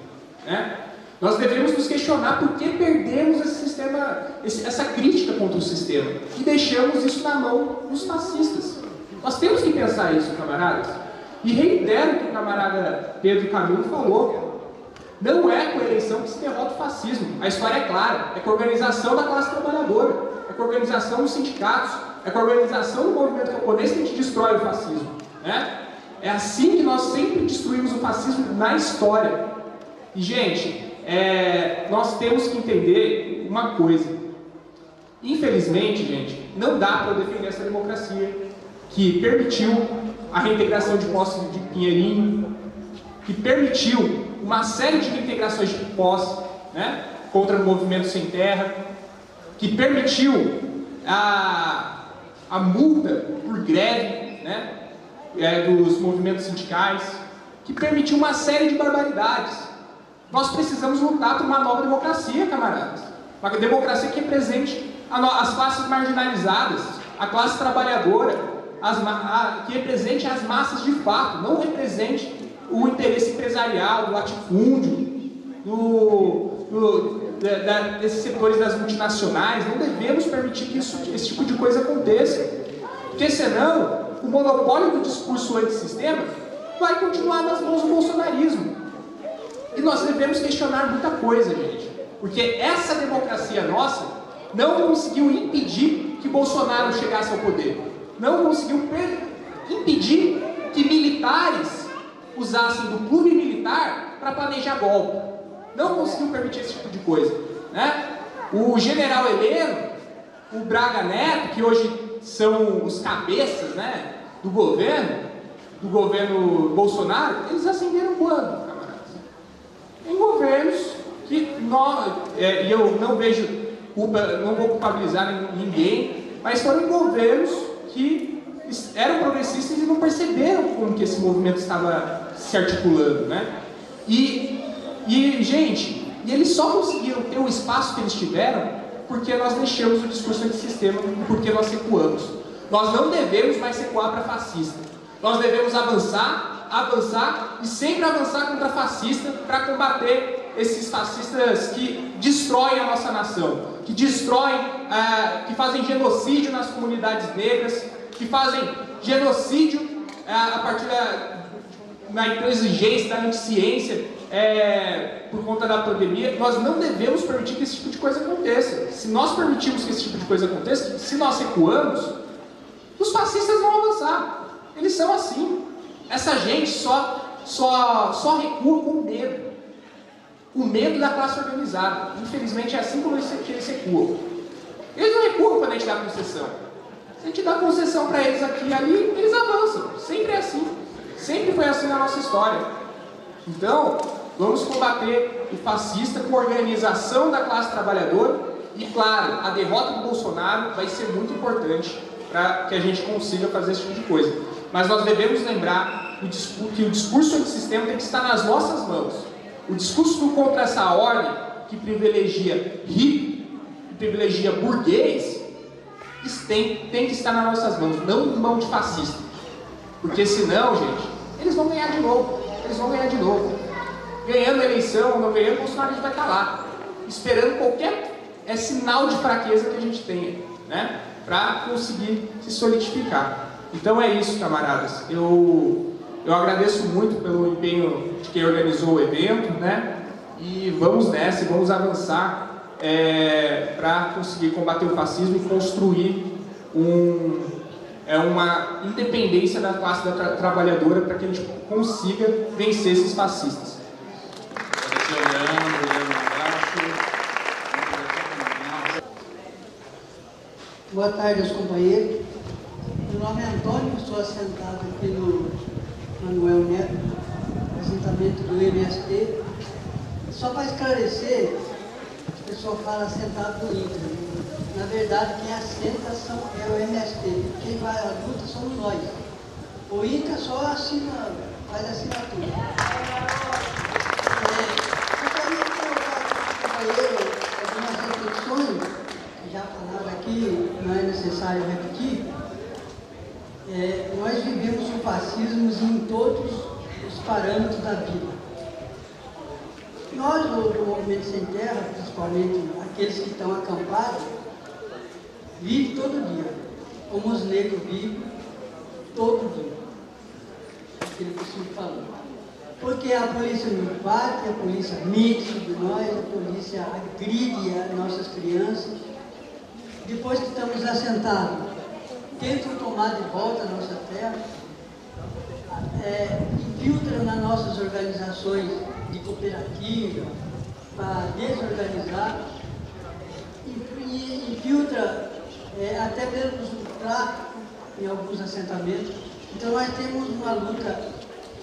[SPEAKER 11] né? Nós devemos nos questionar por que perdemos esse sistema, essa crítica contra o sistema, e deixamos isso na mão dos fascistas. Nós temos que pensar isso, camaradas. E reitero o que o camarada Pedro Camilo falou. Não é com a eleição que se derrota o fascismo. A história é clara. É com a organização da classe trabalhadora. É com a organização dos sindicatos. É com a organização do movimento camponês que a gente destrói o fascismo, né? É assim que nós sempre destruímos o fascismo na história. E, gente, nós temos que entender uma coisa. Infelizmente, gente, não dá para defender essa democracia que permitiu a reintegração de posse de Pinheirinho, que permitiu uma série de reintegrações de posse, né, contra o movimento sem terra, que permitiu a multa por greve, né, dos movimentos sindicais, que permitiu uma série de barbaridades. Nós precisamos lutar por uma nova democracia, camaradas. Uma democracia que represente as classes marginalizadas, a classe trabalhadora, que represente as massas de fato, não represente o interesse empresarial, do latifúndio, desses setores das multinacionais. Não devemos permitir que esse tipo de coisa aconteça, porque senão o monopólio do discurso antissistema vai continuar nas mãos do bolsonarismo. E nós devemos questionar muita coisa, gente, porque essa democracia nossa não conseguiu impedir que Bolsonaro chegasse ao poder, não conseguiu impedir que militares usassem do clube militar para planejar golpe, não conseguiu permitir esse tipo de coisa, né? O general Heleno, o Braga Neto, que hoje são os cabeças, né, do governo Bolsonaro, eles ascenderam quando, camaradas? Em governos que e eu não vejo culpa, não vou culpabilizar ninguém, mas foram governos que eram progressistas e não perceberam como que esse movimento estava se articulando, né? Gente, eles só conseguiram ter o espaço que eles tiveram porque nós deixamos o discurso antissistema e porque nós recuamos. Nós não devemos mais recuar para fascista. Nós devemos avançar e sempre avançar contra fascista para combater esses fascistas que destroem a nossa nação, que destroem, que fazem genocídio nas comunidades negras, que fazem genocídio a partir da intransigência, da anticiência, por conta da pandemia. Nós não devemos permitir que esse tipo de coisa aconteça. Se nós permitirmos que esse tipo de coisa aconteça, se nós recuamos, os fascistas vão avançar. Eles são assim. Essa gente só recua com medo. O medo da classe organizada. Infelizmente é assim como eles recuam. Eles não recuam quando a gente dá concessão. Se a gente dá concessão para eles aqui e ali, eles avançam. Sempre é assim. Sempre foi assim na nossa história. Então, vamos combater o fascista com a organização da classe trabalhadora. E claro, a derrota do Bolsonaro vai ser muito importante para que a gente consiga fazer esse tipo de coisa. Mas nós devemos lembrar que o discurso antissistema tem que estar nas nossas mãos. O discurso contra essa ordem que privilegia rico, que privilegia burguês, tem que estar nas nossas mãos, não em mão de fascista. Porque senão, gente, eles vão ganhar de novo. Eles vão ganhar de novo. Ganhando a eleição, não ganhando, o Bolsonaro vai estar lá, esperando qualquer sinal de fraqueza que a gente tenha, né, para conseguir se solidificar. Então é isso, camaradas. Eu agradeço muito pelo empenho de quem organizou o evento, né? E vamos nessa, vamos avançar para conseguir combater o fascismo e construir uma independência da classe trabalhadora para que a gente consiga vencer esses fascistas.
[SPEAKER 12] Boa tarde aos companheiros. Meu nome é Antônio, estou assentado aqui no Manuel Neto, assentamento do MST. Só para esclarecer, o pessoal fala assentado do INCRA. Na verdade, quem assenta é o MST. Quem vai à luta somos nós. O INCRA só faz assinatura. Gostaria de colocar para o companheiro algumas reflexões, que já falaram aqui, não é necessário repetir. Nós vivemos o fascismo em todos os parâmetros da vida. Nós, do Movimento Sem Terra, principalmente aqueles que estão acampados, vivem todo dia, como os negros vivem todo dia. Aquilo que o senhor falou. Porque a polícia nos bate, a polícia mente sobre nós, a polícia agride as nossas crianças. Depois que estamos assentados, tentam tomar de volta a nossa terra. infiltra nas nossas organizações de cooperativa para desorganizar, infiltra até mesmo o tráfico em alguns assentamentos. Então nós temos uma luta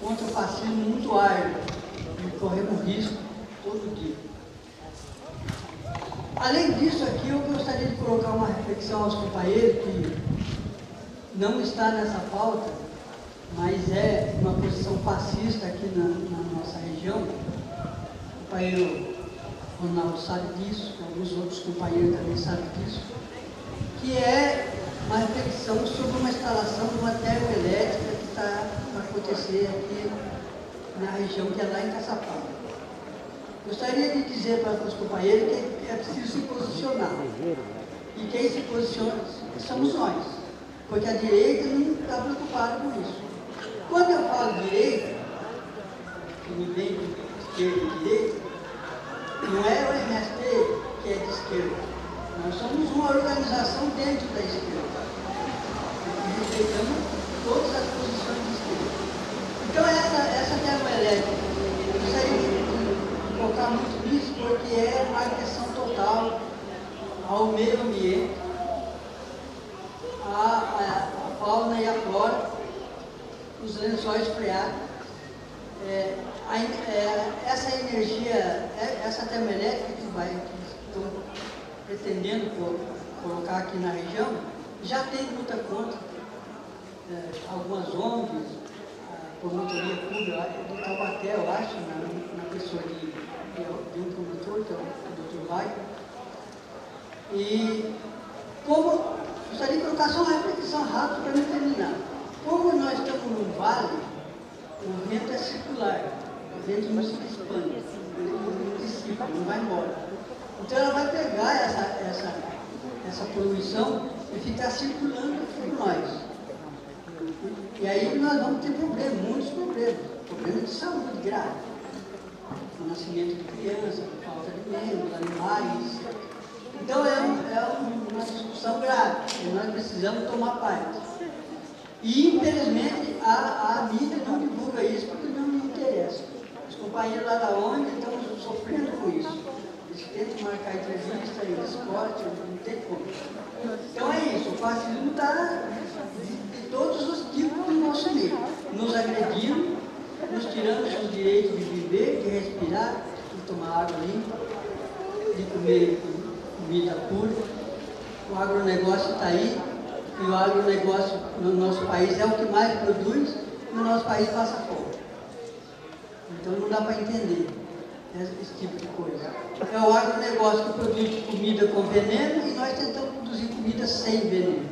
[SPEAKER 12] contra o fascismo muito árdua e corremos risco todo dia. Além disso aqui, eu gostaria de colocar uma reflexão aos companheiros que não está nessa pauta, mas é uma posição fascista aqui na nossa região. O companheiro Ronaldo sabe disso, alguns outros companheiros também sabem disso, que é uma reflexão sobre uma instalação de uma termoelétrica que está para acontecer aqui na região, que é lá em Caçapava. Gostaria de dizer para os companheiros que é preciso se posicionar. E quem se posiciona somos nós, porque a direita não está preocupada com isso. Quando eu falo direita, que me vem de esquerda e direita, não é o MST que é de esquerda. Nós somos uma organização dentro da esquerda. E respeitamos todas as posições de esquerda. Então essa termoelétrica, eu gostaria de focar muito nisso, porque é uma agressão total ao meio ambiente, à fauna e à flora, os lençóis freáticos. Essa energia, essa termoelétrica que estão pretendendo colocar aqui na região, já tem luta contra. Algumas ONGs, a promotoria pública de Taubaté, eu acho, na pessoa de um promotor, que é o Dr. Vai. E gostaria de colocar só uma reflexão rápida para não terminar. Como nós estamos num vale, o vento é circular, o vento não se expande, não dissipa, não vai embora. Então ela vai pegar essa poluição e ficar circulando por nós. E aí nós vamos ter problemas, muitos problemas de saúde grave. O nascimento de crianças, falta de alimentos, animais. Então é uma discussão grave, e nós precisamos tomar parte. E infelizmente a mídia não divulga isso porque não me interessa. Os companheiros lá da ONG estão sofrendo com isso. Eles tentam marcar entrevista, eles cortam, não tem como. Então é isso, o fascismo está de todos os tipos do nosso meio. Nos agredindo, nos tirando os direitos de viver, de respirar, de tomar água limpa, de comer comida pura. O agronegócio está aí, e o agronegócio no nosso país é o que mais produz, e o nosso país passa fome. Então não dá para entender esse tipo de coisa. É o agronegócio que produz comida com veneno e nós tentamos produzir comida sem veneno.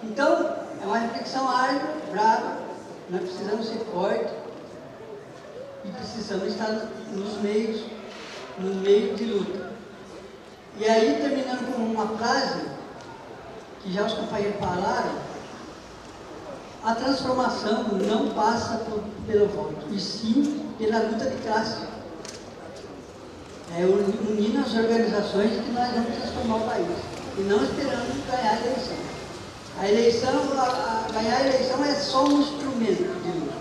[SPEAKER 12] Então, é uma reflexão árdua, brava, nós precisamos ser fortes e precisamos estar no meio de luta. E aí, terminando com uma frase que já os companheiros falaram, a transformação não passa pelo voto, e sim pela luta de classe. É unindo as organizações que nós vamos transformar o país, e não esperando ganhar a eleição. Ganhar a eleição é só um instrumento de luta.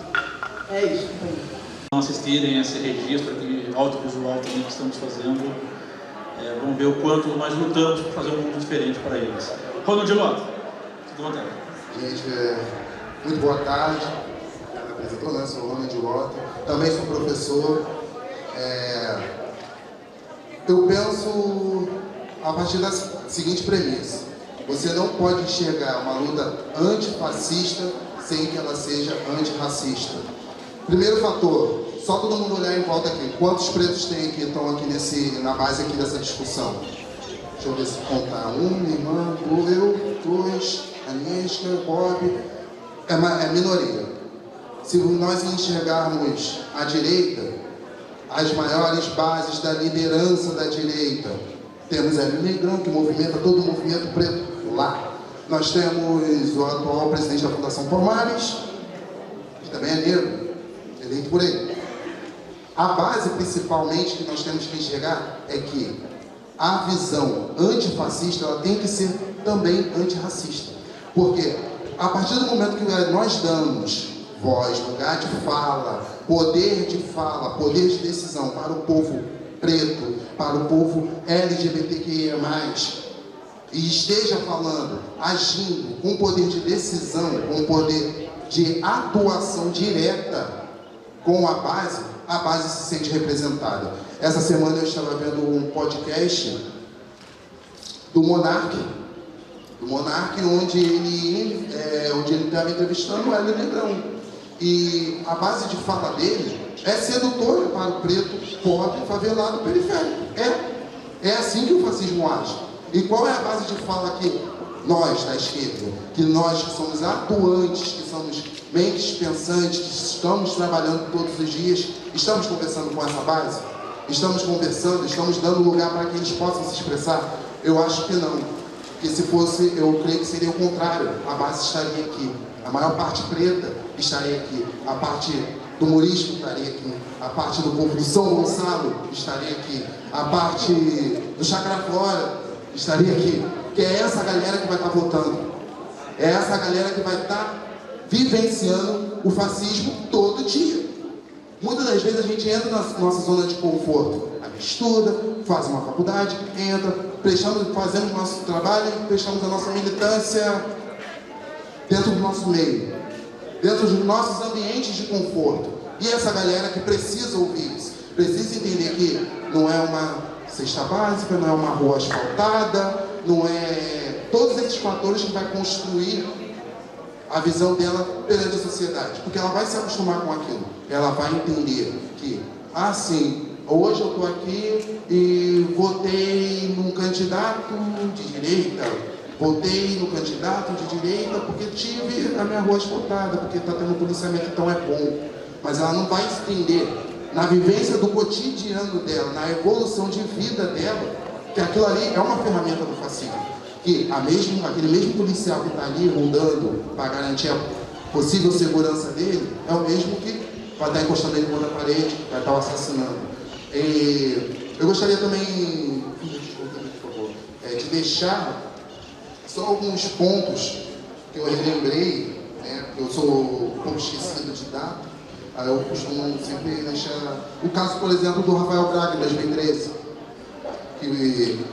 [SPEAKER 12] É isso, companheiro.
[SPEAKER 7] Não assistirem a esse registro aqui, audiovisual também que estamos fazendo, vamos ver o quanto nós lutamos para fazer um mundo diferente para eles. Ronaldo Lota, tudo bom?
[SPEAKER 9] Gente, muito boa tarde. Me apresentou, né? Sou o Ronaldo Lota, também sou professor. Eu penso a partir da seguinte premissa: você não pode enxergar uma luta antifascista sem que ela seja antirracista. Primeiro fator, só todo mundo olhar em volta aqui. Quantos pretos tem aqui, estão aqui na base aqui dessa discussão? Deixa eu ver se contar. Minha irmã, eu, dois, Anisca, Bob. É minoria. Se nós enxergarmos a direita, as maiores bases da liderança da direita, temos Hélio Negrão, que movimenta todo o movimento preto lá. Nós temos o atual presidente da Fundação Palmares, que também é negro, eleito por ele. A base, principalmente, que nós temos que enxergar é que a visão antifascista ela tem que ser também antirracista. Porque a partir do momento que nós damos voz, lugar de fala, poder de decisão para o povo preto, para o povo LGBTQIA+, e esteja falando, agindo com poder de decisão, com poder de atuação direta com a base se sente representada. Essa semana eu estava vendo um podcast do Monark, onde ele estava entrevistando o Hélio Negrão. E a base de fala dele é sedutora para o preto, pobre, favelado, periférico. É assim que o fascismo age. E qual é a base de fala que nós, da esquerda, que nós que somos atuantes, que somos mentes pensantes, que estamos trabalhando todos os dias, estamos conversando com essa base? Estamos conversando, estamos dando lugar para que eles possam se expressar? Eu acho que não. Que se fosse, eu creio que seria o contrário. A base estaria aqui. A maior parte preta estaria aqui. A parte do humorismo estaria aqui. A parte do povo do São Gonçalo estaria aqui. A parte do Chacra Flora estaria aqui. Que é essa galera que vai estar votando. É essa galera que vai estar vivenciando o fascismo todo dia. Muitas das vezes a gente entra na nossa zona de conforto. A gente estuda, faz uma faculdade, entra, fazemos nosso trabalho, prestamos a nossa militância dentro do nosso meio, dentro dos nossos ambientes de conforto. E essa galera que precisa ouvir isso, precisa entender que não é uma cesta básica, não é uma rua asfaltada, não é todos esses fatores que vai construir a visão dela perante a sociedade, porque ela vai se acostumar com aquilo, ela vai entender que, sim, hoje eu estou aqui e votei num candidato de direita, votei no candidato de direita porque tive a minha rua asfaltada, porque está tendo policiamento, então é bom. Mas ela não vai entender, na vivência do cotidiano dela, na evolução de vida dela, que aquilo ali é uma ferramenta do fascismo. Que aquele mesmo policial que está ali rondando para garantir a possível segurança dele, é o mesmo que vai estar encostando ele contra a parede, vai estar o assassinando. Eu gostaria também, por favor, de deixar só alguns pontos que eu relembrei, né, que eu sou um pouco esquecido de dar. Eu costumo sempre deixar o caso, por exemplo, do Rafael Braga, em 2013, que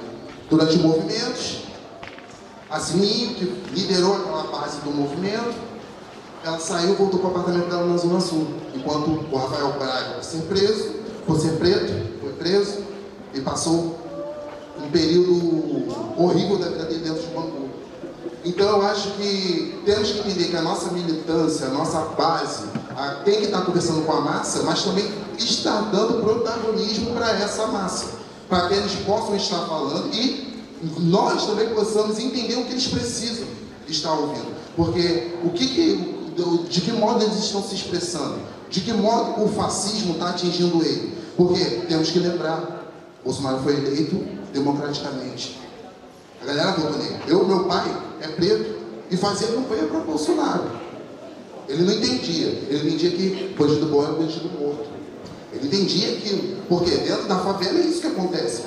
[SPEAKER 9] durante movimentos, a Sininho, que liderou aquela base do movimento, ela saiu e voltou para o apartamento dela na Zona Sul, enquanto o Rafael Braga, por ser preto, foi preso e passou um período horrível da vida dele dentro de Bangu. Então eu acho que temos que entender que a nossa militância, a nossa base, tem que estar conversando com a massa, mas também está dando protagonismo para essa massa, para que eles possam estar falando e nós também possamos entender o que eles precisam estar ouvindo. Porque de que modo eles estão se expressando? De que modo o fascismo está atingindo ele? Porque temos que lembrar, Bolsonaro foi eleito democraticamente. A galera votou nele. Meu pai é preto e fazia campanha para Bolsonaro. Ele não entendia. Ele entendia que bandido bom é bandido morto. Ele entendia aquilo. Porque dentro da favela é isso que acontece.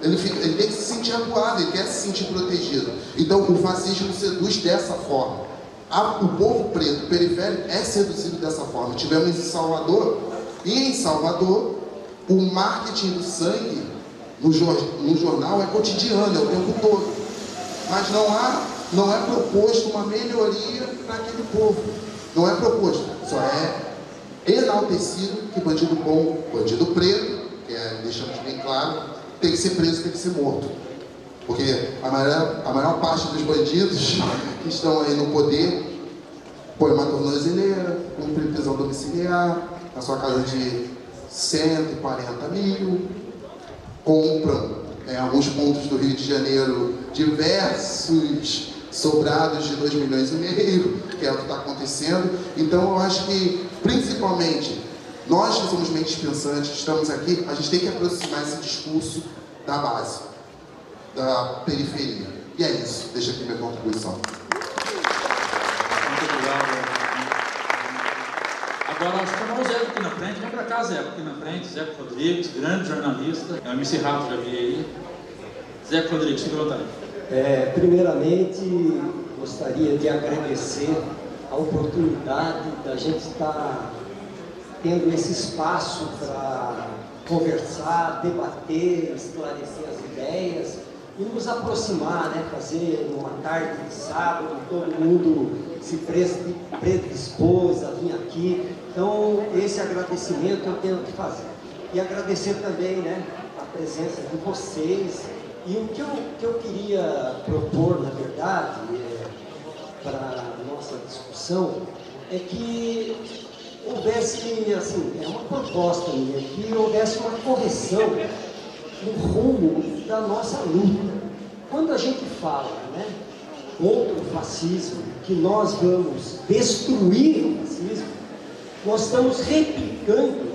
[SPEAKER 9] Ele tem que se sentir acuado, ele quer se sentir protegido. Então o fascismo seduz dessa forma. O povo preto, periférico, é seduzido dessa forma. Tivemos em Salvador, e em Salvador, o marketing do sangue no jornal é cotidiano, é o tempo todo. Mas não é proposto uma melhoria para aquele povo. Não é proposto, só é enaltecido que bandido bom, bandido preto, que deixamos bem claro, tem que ser preso, tem que ser morto. Porque a maior parte dos bandidos que estão aí no poder põe uma tornozeleira, cumpre prisão domiciliar, na sua casa de 140 mil, compram em alguns pontos do Rio de Janeiro diversos sobrados de 2,5 milhões, que é o que está acontecendo. Então eu acho que, principalmente, nós que somos mentes pensantes, estamos aqui, a gente tem que aproximar esse discurso da base, da periferia. E é isso. Deixa aqui minha contribuição.
[SPEAKER 7] Muito obrigado. Agora, acho que chamar o Zé aqui na frente. Vem pra cá, Zé, aqui na frente. Zé Rodrigues, grande jornalista. É o MC Rato, já vi aí. Zé Rodrigues, fica à vontade.
[SPEAKER 13] Primeiramente, gostaria de agradecer a oportunidade da gente estar tendo esse espaço para conversar, debater, esclarecer as ideias e nos aproximar, né? Fazer uma tarde de sábado, todo mundo se predispôs a vir aqui. Então, esse agradecimento eu tenho que fazer. E agradecer também, né, a presença de vocês. E o que eu queria propor, na verdade, para a nossa discussão, é que houvesse, assim, é uma proposta minha, que houvesse uma correção no rumo da nossa luta. Quando a gente fala, né, contra o fascismo, que nós vamos destruir o fascismo, nós estamos replicando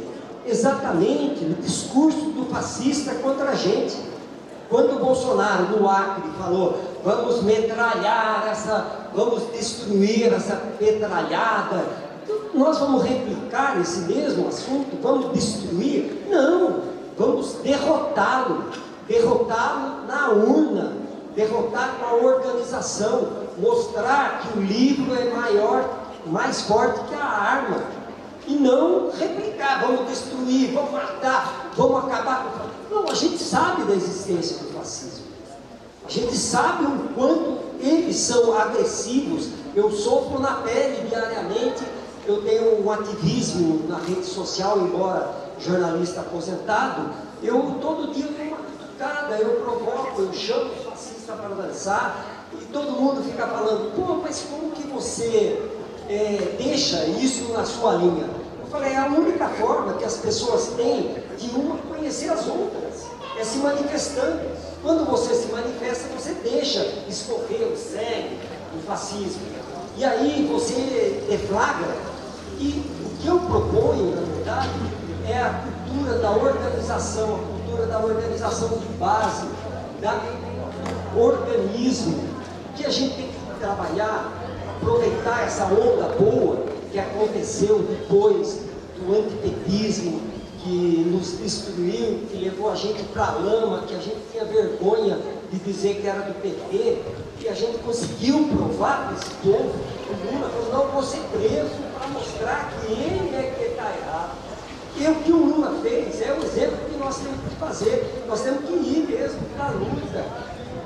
[SPEAKER 13] exatamente o discurso do fascista contra a gente. Quando o Bolsonaro, no Acre, falou, vamos metralhar vamos destruir essa metralhada, nós vamos replicar esse mesmo assunto? Vamos destruir? Não, vamos derrotá-lo na urna, derrotar com a organização, mostrar que o livro é mais forte que a arma, e não replicar, vamos destruir, vamos matar, vamos acabar com o fascismo. Não, a gente sabe da existência do fascismo, a gente sabe o quanto eles são agressivos. Eu sofro na pele diariamente, eu tenho um ativismo na rede social, embora jornalista aposentado, eu todo dia dou uma cutucada, eu provoco, eu chamo o fascista para dançar, e todo mundo fica falando, pô, mas como que você deixa isso na sua linha? Eu falei, é a única forma que as pessoas têm de uma conhecer as outras, é se manifestando. Quando você se manifesta, você deixa escorrer o sangue, o fascismo. E aí você deflagra. E o que eu proponho, na verdade, é a cultura da organização, a cultura da organização de base, do organismo, que a gente tem que trabalhar, aproveitar essa onda boa que aconteceu depois do antipetismo, que nos destruiu, que levou a gente para a lama, que a gente tinha vergonha de dizer que era do PT, e a gente conseguiu provar para esse povo. O Lula falou, não, vou ser preso para mostrar que ele é que está errado. E o que o Lula fez é o exemplo que nós temos que fazer. Nós temos que ir mesmo para a luta,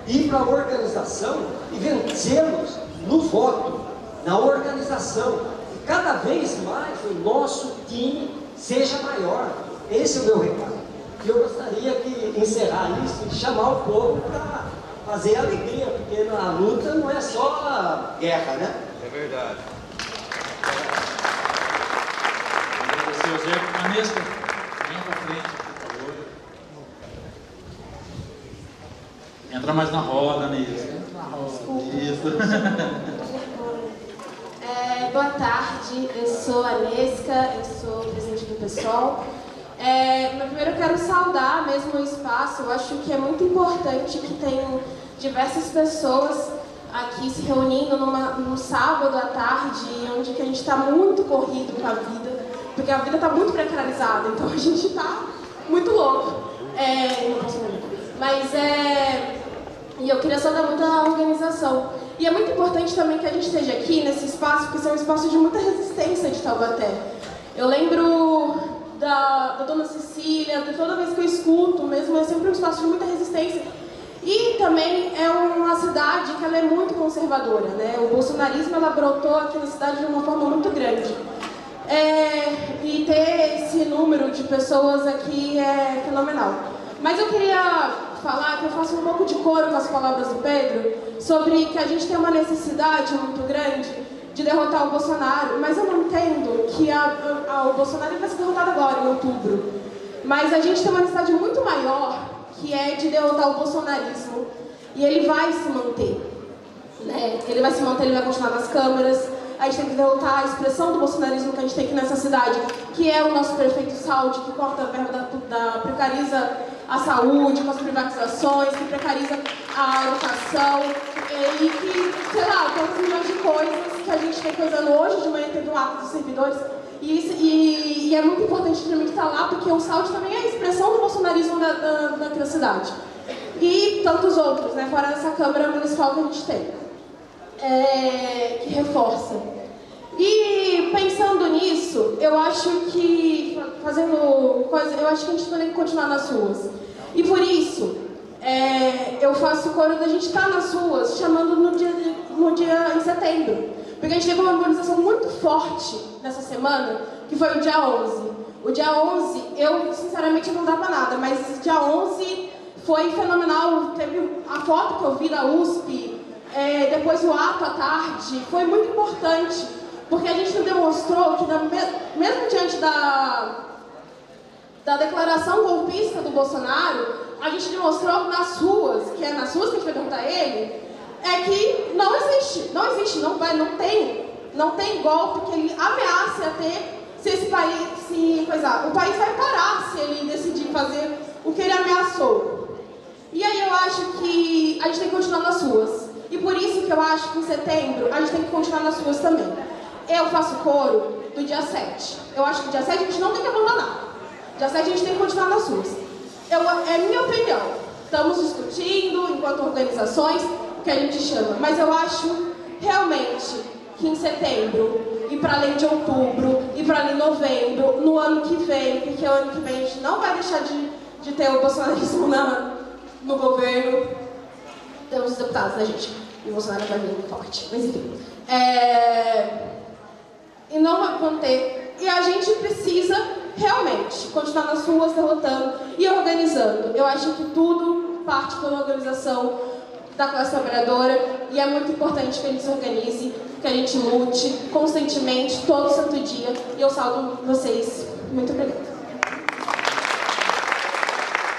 [SPEAKER 13] ir para a organização e vencê-los no voto, na organização. E cada vez mais o nosso time seja maior. Esse é o meu recado. E eu gostaria de encerrar isso e chamar o povo para fazer alegria, porque na luta não é só guerra, né?
[SPEAKER 7] É verdade. Agradecer, Zé. Vanessa, venha para frente, por favor. Entra mais na roda, Nilson. Entra na roda. Isso.
[SPEAKER 14] Boa tarde, eu sou a Nesca, eu sou presidente do PSOL. Mas primeiro eu quero saudar mesmo o espaço. Eu acho que é muito importante que tenham diversas pessoas aqui se reunindo num sábado à tarde, onde que a gente está muito corrido com a vida, porque a vida está muito precarizada, então a gente está muito louco. E eu queria saudar muito a organização. E é muito importante também que a gente esteja aqui nesse espaço, porque esse é um espaço de muita resistência de Taubaté. Eu lembro da Dona Cecília, de toda vez que eu escuto mesmo, é sempre um espaço de muita resistência. E também é uma cidade que ela é muito conservadora, né? O bolsonarismo ela brotou aqui na cidade de uma forma muito grande. E ter esse número de pessoas aqui é fenomenal. Mas eu queria falar que eu faço um pouco de coro com as palavras do Pedro sobre que a gente tem uma necessidade muito grande de derrotar o Bolsonaro, mas eu não entendo que o Bolsonaro vai ser derrotado agora, em outubro. Mas a gente tem uma necessidade muito maior, que é de derrotar o bolsonarismo. E ele vai se manter. Né? Ele vai se manter, ele vai continuar nas câmaras. A gente tem que derrotar a expressão do bolsonarismo que a gente tem aqui nessa cidade, que é o nosso prefeito Saldi, que corta a verba precariza a saúde, com as privatizações, que precariza a educação, e que, sei lá, tantas milhões de coisas que a gente tem coisando hoje. De manhã teve um ato dos servidores, e é muito importante também que está lá, porque o Saldi também é a expressão do bolsonarismo da cidade. E tantos outros, né, fora dessa Câmara Municipal que a gente tem, que reforça. E pensando nisso, eu acho que eu acho que a gente tem que continuar nas ruas. E por isso, eu faço o coro da gente estar nas ruas, chamando no dia em setembro. Porque a gente teve uma mobilização muito forte nessa semana, que foi o dia 11. O dia 11, eu sinceramente não dava nada, mas o dia 11 foi fenomenal. Teve a foto que eu vi da USP, depois o ato à tarde, foi muito importante. Porque a gente demonstrou que, mesmo diante da declaração golpista do Bolsonaro, a gente demonstrou nas ruas, que é nas ruas que a gente vai perguntar a ele, que não existe, não tem golpe que ele ameace a ter se esse país, o país vai parar se ele decidir fazer o que ele ameaçou. E aí eu acho que a gente tem que continuar nas ruas. E por isso que eu acho que em setembro a gente tem que continuar nas ruas também. Eu faço coro do dia 7. Eu acho que dia 7 a gente não tem que abandonar. Dia 7 a gente tem que continuar nas ruas. É minha opinião. Estamos discutindo, enquanto organizações, o que a gente chama. Mas eu acho realmente que em setembro, e para além de outubro, e para além de novembro, no ano que vem, porque o ano que vem a gente não vai deixar de ter o bolsonarismo no governo. Temos os deputados, né, gente? E o Bolsonaro vai vir forte. Mas enfim. E não vai conter. E a gente precisa realmente continuar nas ruas derrotando e organizando. Eu acho que tudo parte pela organização da classe trabalhadora e é muito importante que a gente se organize, que a gente lute constantemente, todo santo dia. E eu saldo vocês. Muito obrigada.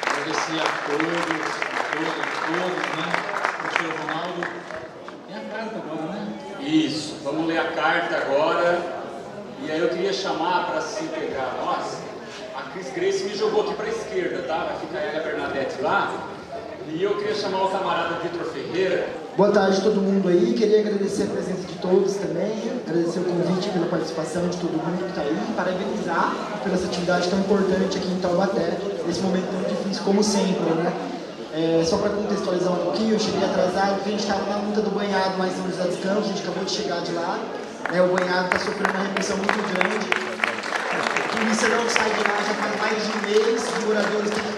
[SPEAKER 7] Agradecer a todos, né? Professor Ronaldo. Tem a carta agora, né?
[SPEAKER 4] Isso, vamos ler a carta agora. E aí eu queria chamar para se integrar a nós. A Cris Grace me jogou aqui para a esquerda, tá? Vai ficar ela e a Bernadette lá. E eu queria chamar o camarada Vitor Ferreira.
[SPEAKER 15] Boa tarde a todo mundo aí. Queria agradecer a presença de todos também. Agradecer o convite pela participação de todo mundo que está aí. Parabenizar pela essa atividade tão importante aqui em Taubaté. Nesse momento tão difícil, como sempre, né? Só para contextualizar um pouquinho, eu cheguei atrasado porque a gente estava na luta do banhado mais São José dos Campos. A gente acabou de chegar de lá. O banhado está sofrendo uma repressão muito grande. A polícia não sai de lá já faz mais de um mês. Os moradores têm que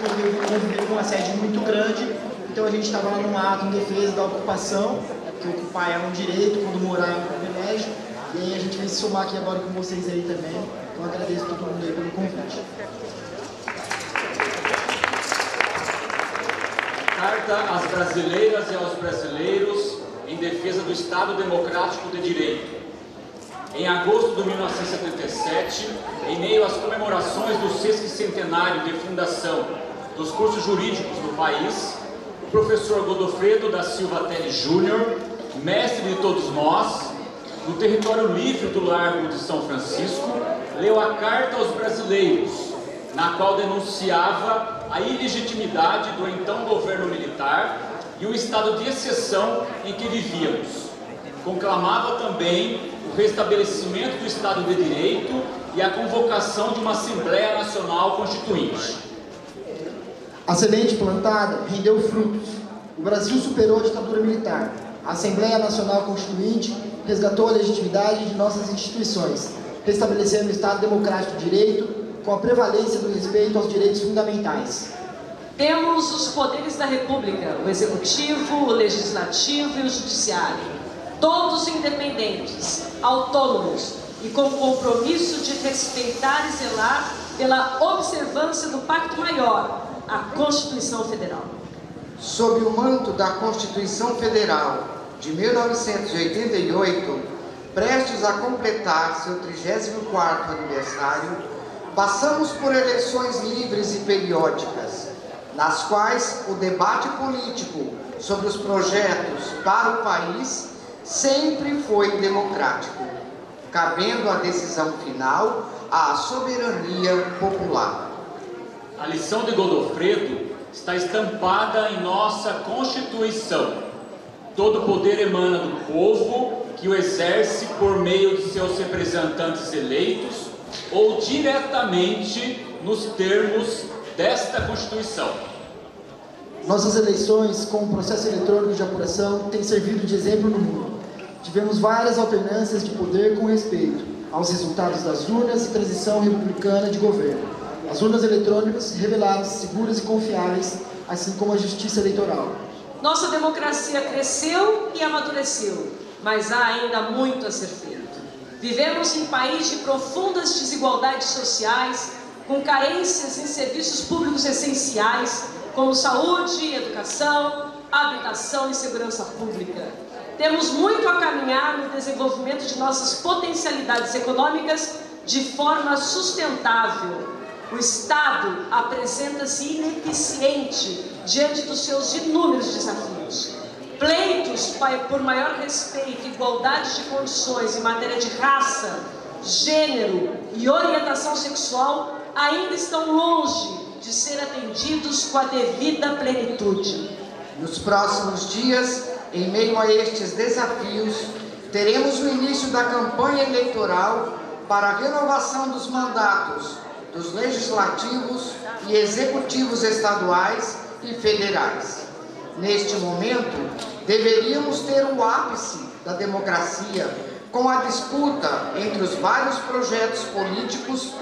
[SPEAKER 15] conviver com um assédio muito grande. Então a gente estava lá num ato em defesa da ocupação, que ocupar é um direito, quando morar é um privilégio. E aí a gente vem se somar aqui agora com vocês aí também. Então agradeço a todo mundo aí pelo convite.
[SPEAKER 4] Carta às brasileiras e aos brasileiros em defesa do Estado Democrático de Direito. Em agosto de 1977, em meio às comemorações do 60º de fundação dos cursos jurídicos do país, o professor Godofredo da Silva Telle Júnior, mestre de todos nós, no território livre do Largo de São Francisco, leu a Carta aos Brasileiros, na qual denunciava a ilegitimidade do então governo militar e o estado de exceção em que vivíamos. Conclamava também o restabelecimento do Estado de Direito e a convocação de uma Assembleia Nacional Constituinte.
[SPEAKER 15] A semente plantada rendeu frutos. O Brasil superou a ditadura militar. A Assembleia Nacional Constituinte resgatou a legitimidade de nossas instituições, restabelecendo o Estado Democrático de Direito com a prevalência do respeito aos direitos fundamentais.
[SPEAKER 5] Temos os poderes da República, o Executivo, o Legislativo e o Judiciário, todos independentes, autônomos e com o compromisso de respeitar e zelar pela observância do Pacto Maior, a Constituição Federal.
[SPEAKER 6] Sob o manto da Constituição Federal de 1988, prestes a completar seu 34º aniversário, passamos por eleições livres e periódicas, nas quais o debate político sobre os projetos para o país sempre foi democrático, cabendo a decisão final à soberania popular.
[SPEAKER 4] A lição de Godofredo está estampada em nossa Constituição. Todo poder emana do povo, que o exerce por meio de seus representantes eleitos ou diretamente nos termos desta Constituição.
[SPEAKER 15] Nossas eleições, com o processo eletrônico de apuração, têm servido de exemplo no mundo. tivemos várias alternâncias de poder com respeito aos resultados das urnas e transição republicana de governo. As urnas eletrônicas revelaram-se seguras e confiáveis, assim como a justiça eleitoral.
[SPEAKER 5] Nossa democracia cresceu e amadureceu, mas há ainda muito a ser feito. Vivemos em um país de profundas desigualdades sociais, com carências em serviços públicos essenciais, como saúde, educação, habitação e segurança pública. Temos muito a caminhar no desenvolvimento de nossas potencialidades econômicas de forma sustentável. O Estado apresenta-se ineficiente diante dos seus inúmeros desafios. Pleitos por maior respeito e igualdade de condições em matéria de raça, gênero e orientação sexual ainda estão longe de ser atendidos com a devida plenitude.
[SPEAKER 6] Nos próximos dias, em meio a estes desafios, teremos o início da campanha eleitoral para a renovação dos mandatos dos legislativos e executivos estaduais e federais. Neste momento, deveríamos ter o ápice da democracia com a disputa entre os vários projetos políticos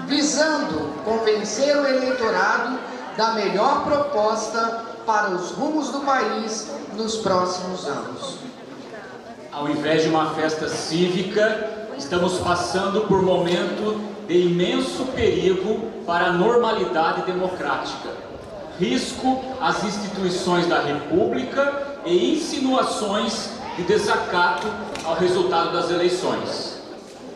[SPEAKER 6] visando convencer o eleitorado da melhor proposta para os rumos do país nos próximos anos.
[SPEAKER 4] Ao invés de uma festa cívica, estamos passando por um momento de imenso perigo para a normalidade democrática. Risco às instituições da República e insinuações de desacato ao resultado das eleições.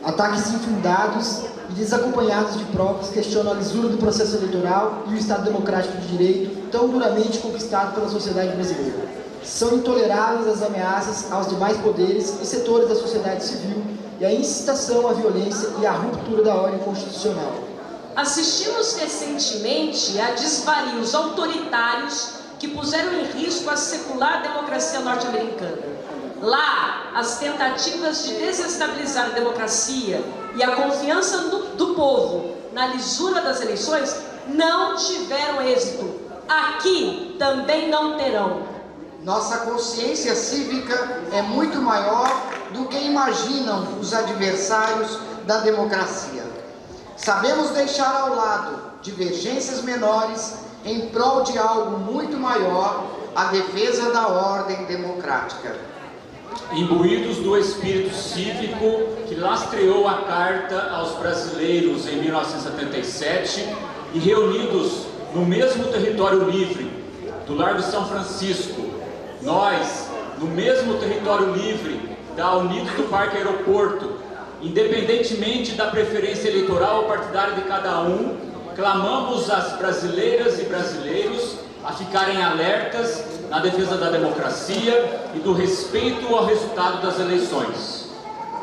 [SPEAKER 15] Ataques infundados e desacompanhados de provas questionam a lisura do processo eleitoral e o Estado democrático de direito tão duramente conquistado pela sociedade brasileira. São intoleráveis as ameaças aos demais poderes e setores da sociedade civil e a incitação à violência e à ruptura da ordem constitucional.
[SPEAKER 5] Assistimos recentemente a desvarios autoritários que puseram em risco a secular democracia norte-americana. Lá, as tentativas de desestabilizar a democracia e a confiança do povo na lisura das eleições não tiveram êxito. Aqui também não terão.
[SPEAKER 6] Nossa consciência cívica é muito maior do que imaginam os adversários da democracia. Sabemos deixar ao lado divergências menores em prol de algo muito maior, a defesa da ordem democrática.
[SPEAKER 4] Imbuídos do espírito cívico que lastreou a Carta aos Brasileiros em 1977 e reunidos no mesmo território livre do Largo de São Francisco, nós, no mesmo território livre da Unidos do Parque Aeroporto, independentemente da preferência eleitoral partidária de cada um, clamamos às brasileiras e brasileiros a ficarem alertas na defesa da democracia e do respeito ao resultado das eleições.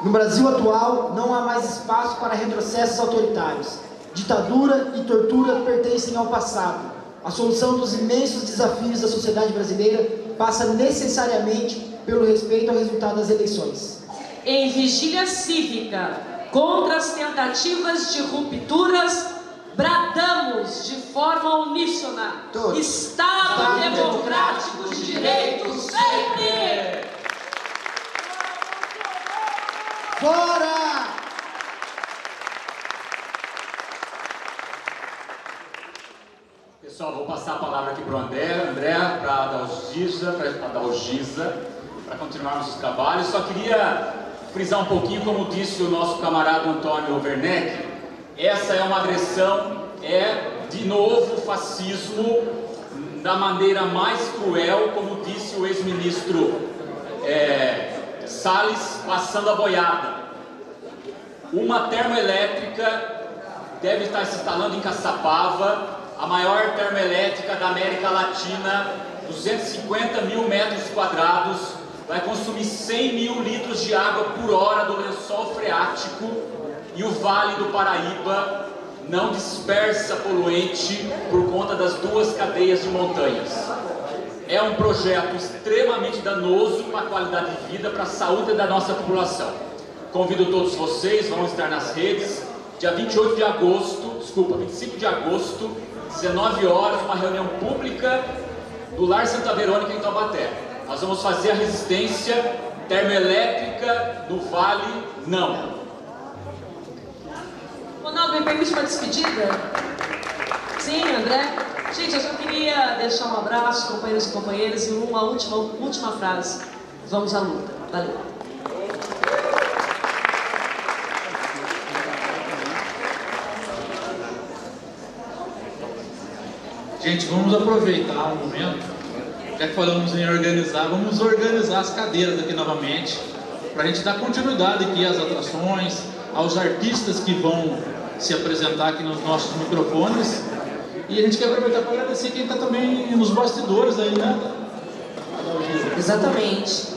[SPEAKER 15] No Brasil atual, não há mais espaço para retrocessos autoritários. Ditadura e tortura pertencem ao passado. A solução dos imensos desafios da sociedade brasileira passa necessariamente pelo respeito ao resultado das eleições.
[SPEAKER 5] Em vigília cívica contra as tentativas de rupturas, bradamos de forma uníssona: Estado democrático de direito sempre!
[SPEAKER 15] Fora!
[SPEAKER 4] Pessoal, vou passar a palavra aqui para o André, para a Adalgisa, para continuarmos os trabalhos. Só queria frisar um pouquinho, como disse o nosso camarada Antônio Werneck, essa é uma agressão, de novo fascismo da maneira mais cruel, como disse o ex-ministro Salles, passando a boiada. Uma termoelétrica deve estar se instalando em Caçapava, a maior termoelétrica da América Latina, 250 mil metros quadrados, vai consumir 100 mil litros de água por hora do lençol freático, e o Vale do Paraíba não dispersa poluente por conta das duas cadeias de montanhas. É um projeto extremamente danoso para a qualidade de vida, para a saúde da nossa população. Convido todos vocês, vão estar nas redes, dia 25 de agosto, 19 horas, uma reunião pública do Lar Santa Verônica em Taubaté. Nós vamos fazer a resistência Termoelétrica do Vale, não.
[SPEAKER 5] Ronaldo, me permite uma despedida? Sim, André? Gente, eu só queria deixar um abraço, companheiros e companheiras, e uma última frase. Vamos à luta. Valeu.
[SPEAKER 7] Gente, vamos aproveitar o momento, já que falamos em organizar, vamos organizar as cadeiras aqui novamente, para a gente dar continuidade aqui às atrações, aos artistas que vão se apresentar aqui nos nossos microfones. E a gente quer aproveitar para agradecer quem está também nos bastidores aí, né?
[SPEAKER 16] Exatamente.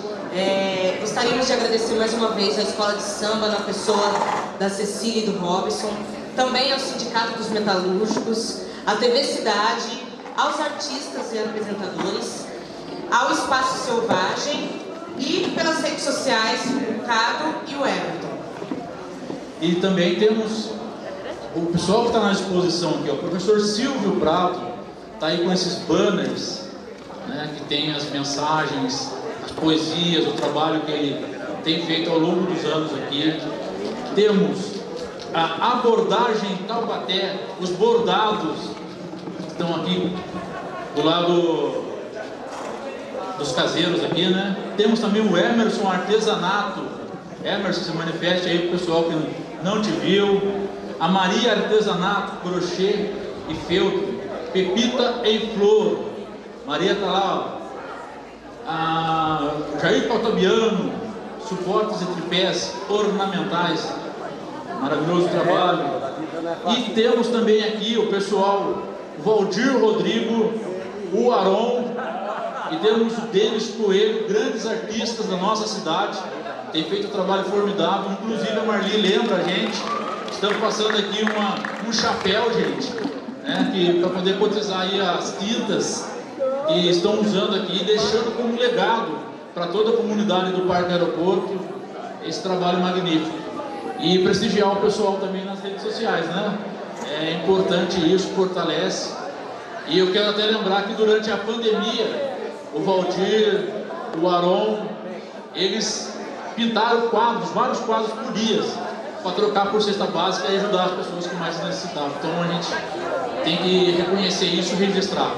[SPEAKER 16] Gostaríamos de agradecer mais uma vez à Escola de Samba, na pessoa da Cecília e do Robson, também ao Sindicato dos Metalúrgicos, à TV Cidade, aos artistas e apresentadores, ao Espaço Selvagem e pelas redes sociais, o Cado e o Everton.
[SPEAKER 7] E também temos o pessoal que está na exposição aqui, o professor Silvio Prado, está aí com esses banners, né, que tem as mensagens, as poesias, o trabalho que ele tem feito ao longo dos anos aqui. Temos a abordagem Taubaté, os bordados que estão aqui do lado dos caseiros aqui, né? Temos também o Emerson Artesanato. Emerson, se manifeste aí para o pessoal que não te viu. A Maria Artesanato, crochê e feltro. Pepita em flor. Maria está lá, ó. A Jair Potobiano, suportes e tripés ornamentais. Maravilhoso trabalho. E temos também aqui o pessoal, o Valdir Rodrigo, o Aron, e temos o Denis Coelho, grandes artistas da nossa cidade. Tem feito um trabalho formidável, inclusive a Marli lembra a gente. Estamos passando aqui um chapéu, gente, né, para poder cotizar aí as tintas que estão usando aqui, deixando como legado para toda a comunidade do Parque Aeroporto esse trabalho magnífico. E prestigiar o pessoal também nas redes sociais, né? É importante isso, fortalece. E eu quero até lembrar que durante a pandemia, o Valdir, o Aron, eles pintaram quadros, vários quadros por dia, para trocar por cesta básica e ajudar as pessoas que mais necessitavam. Então a gente tem que reconhecer isso e registrar.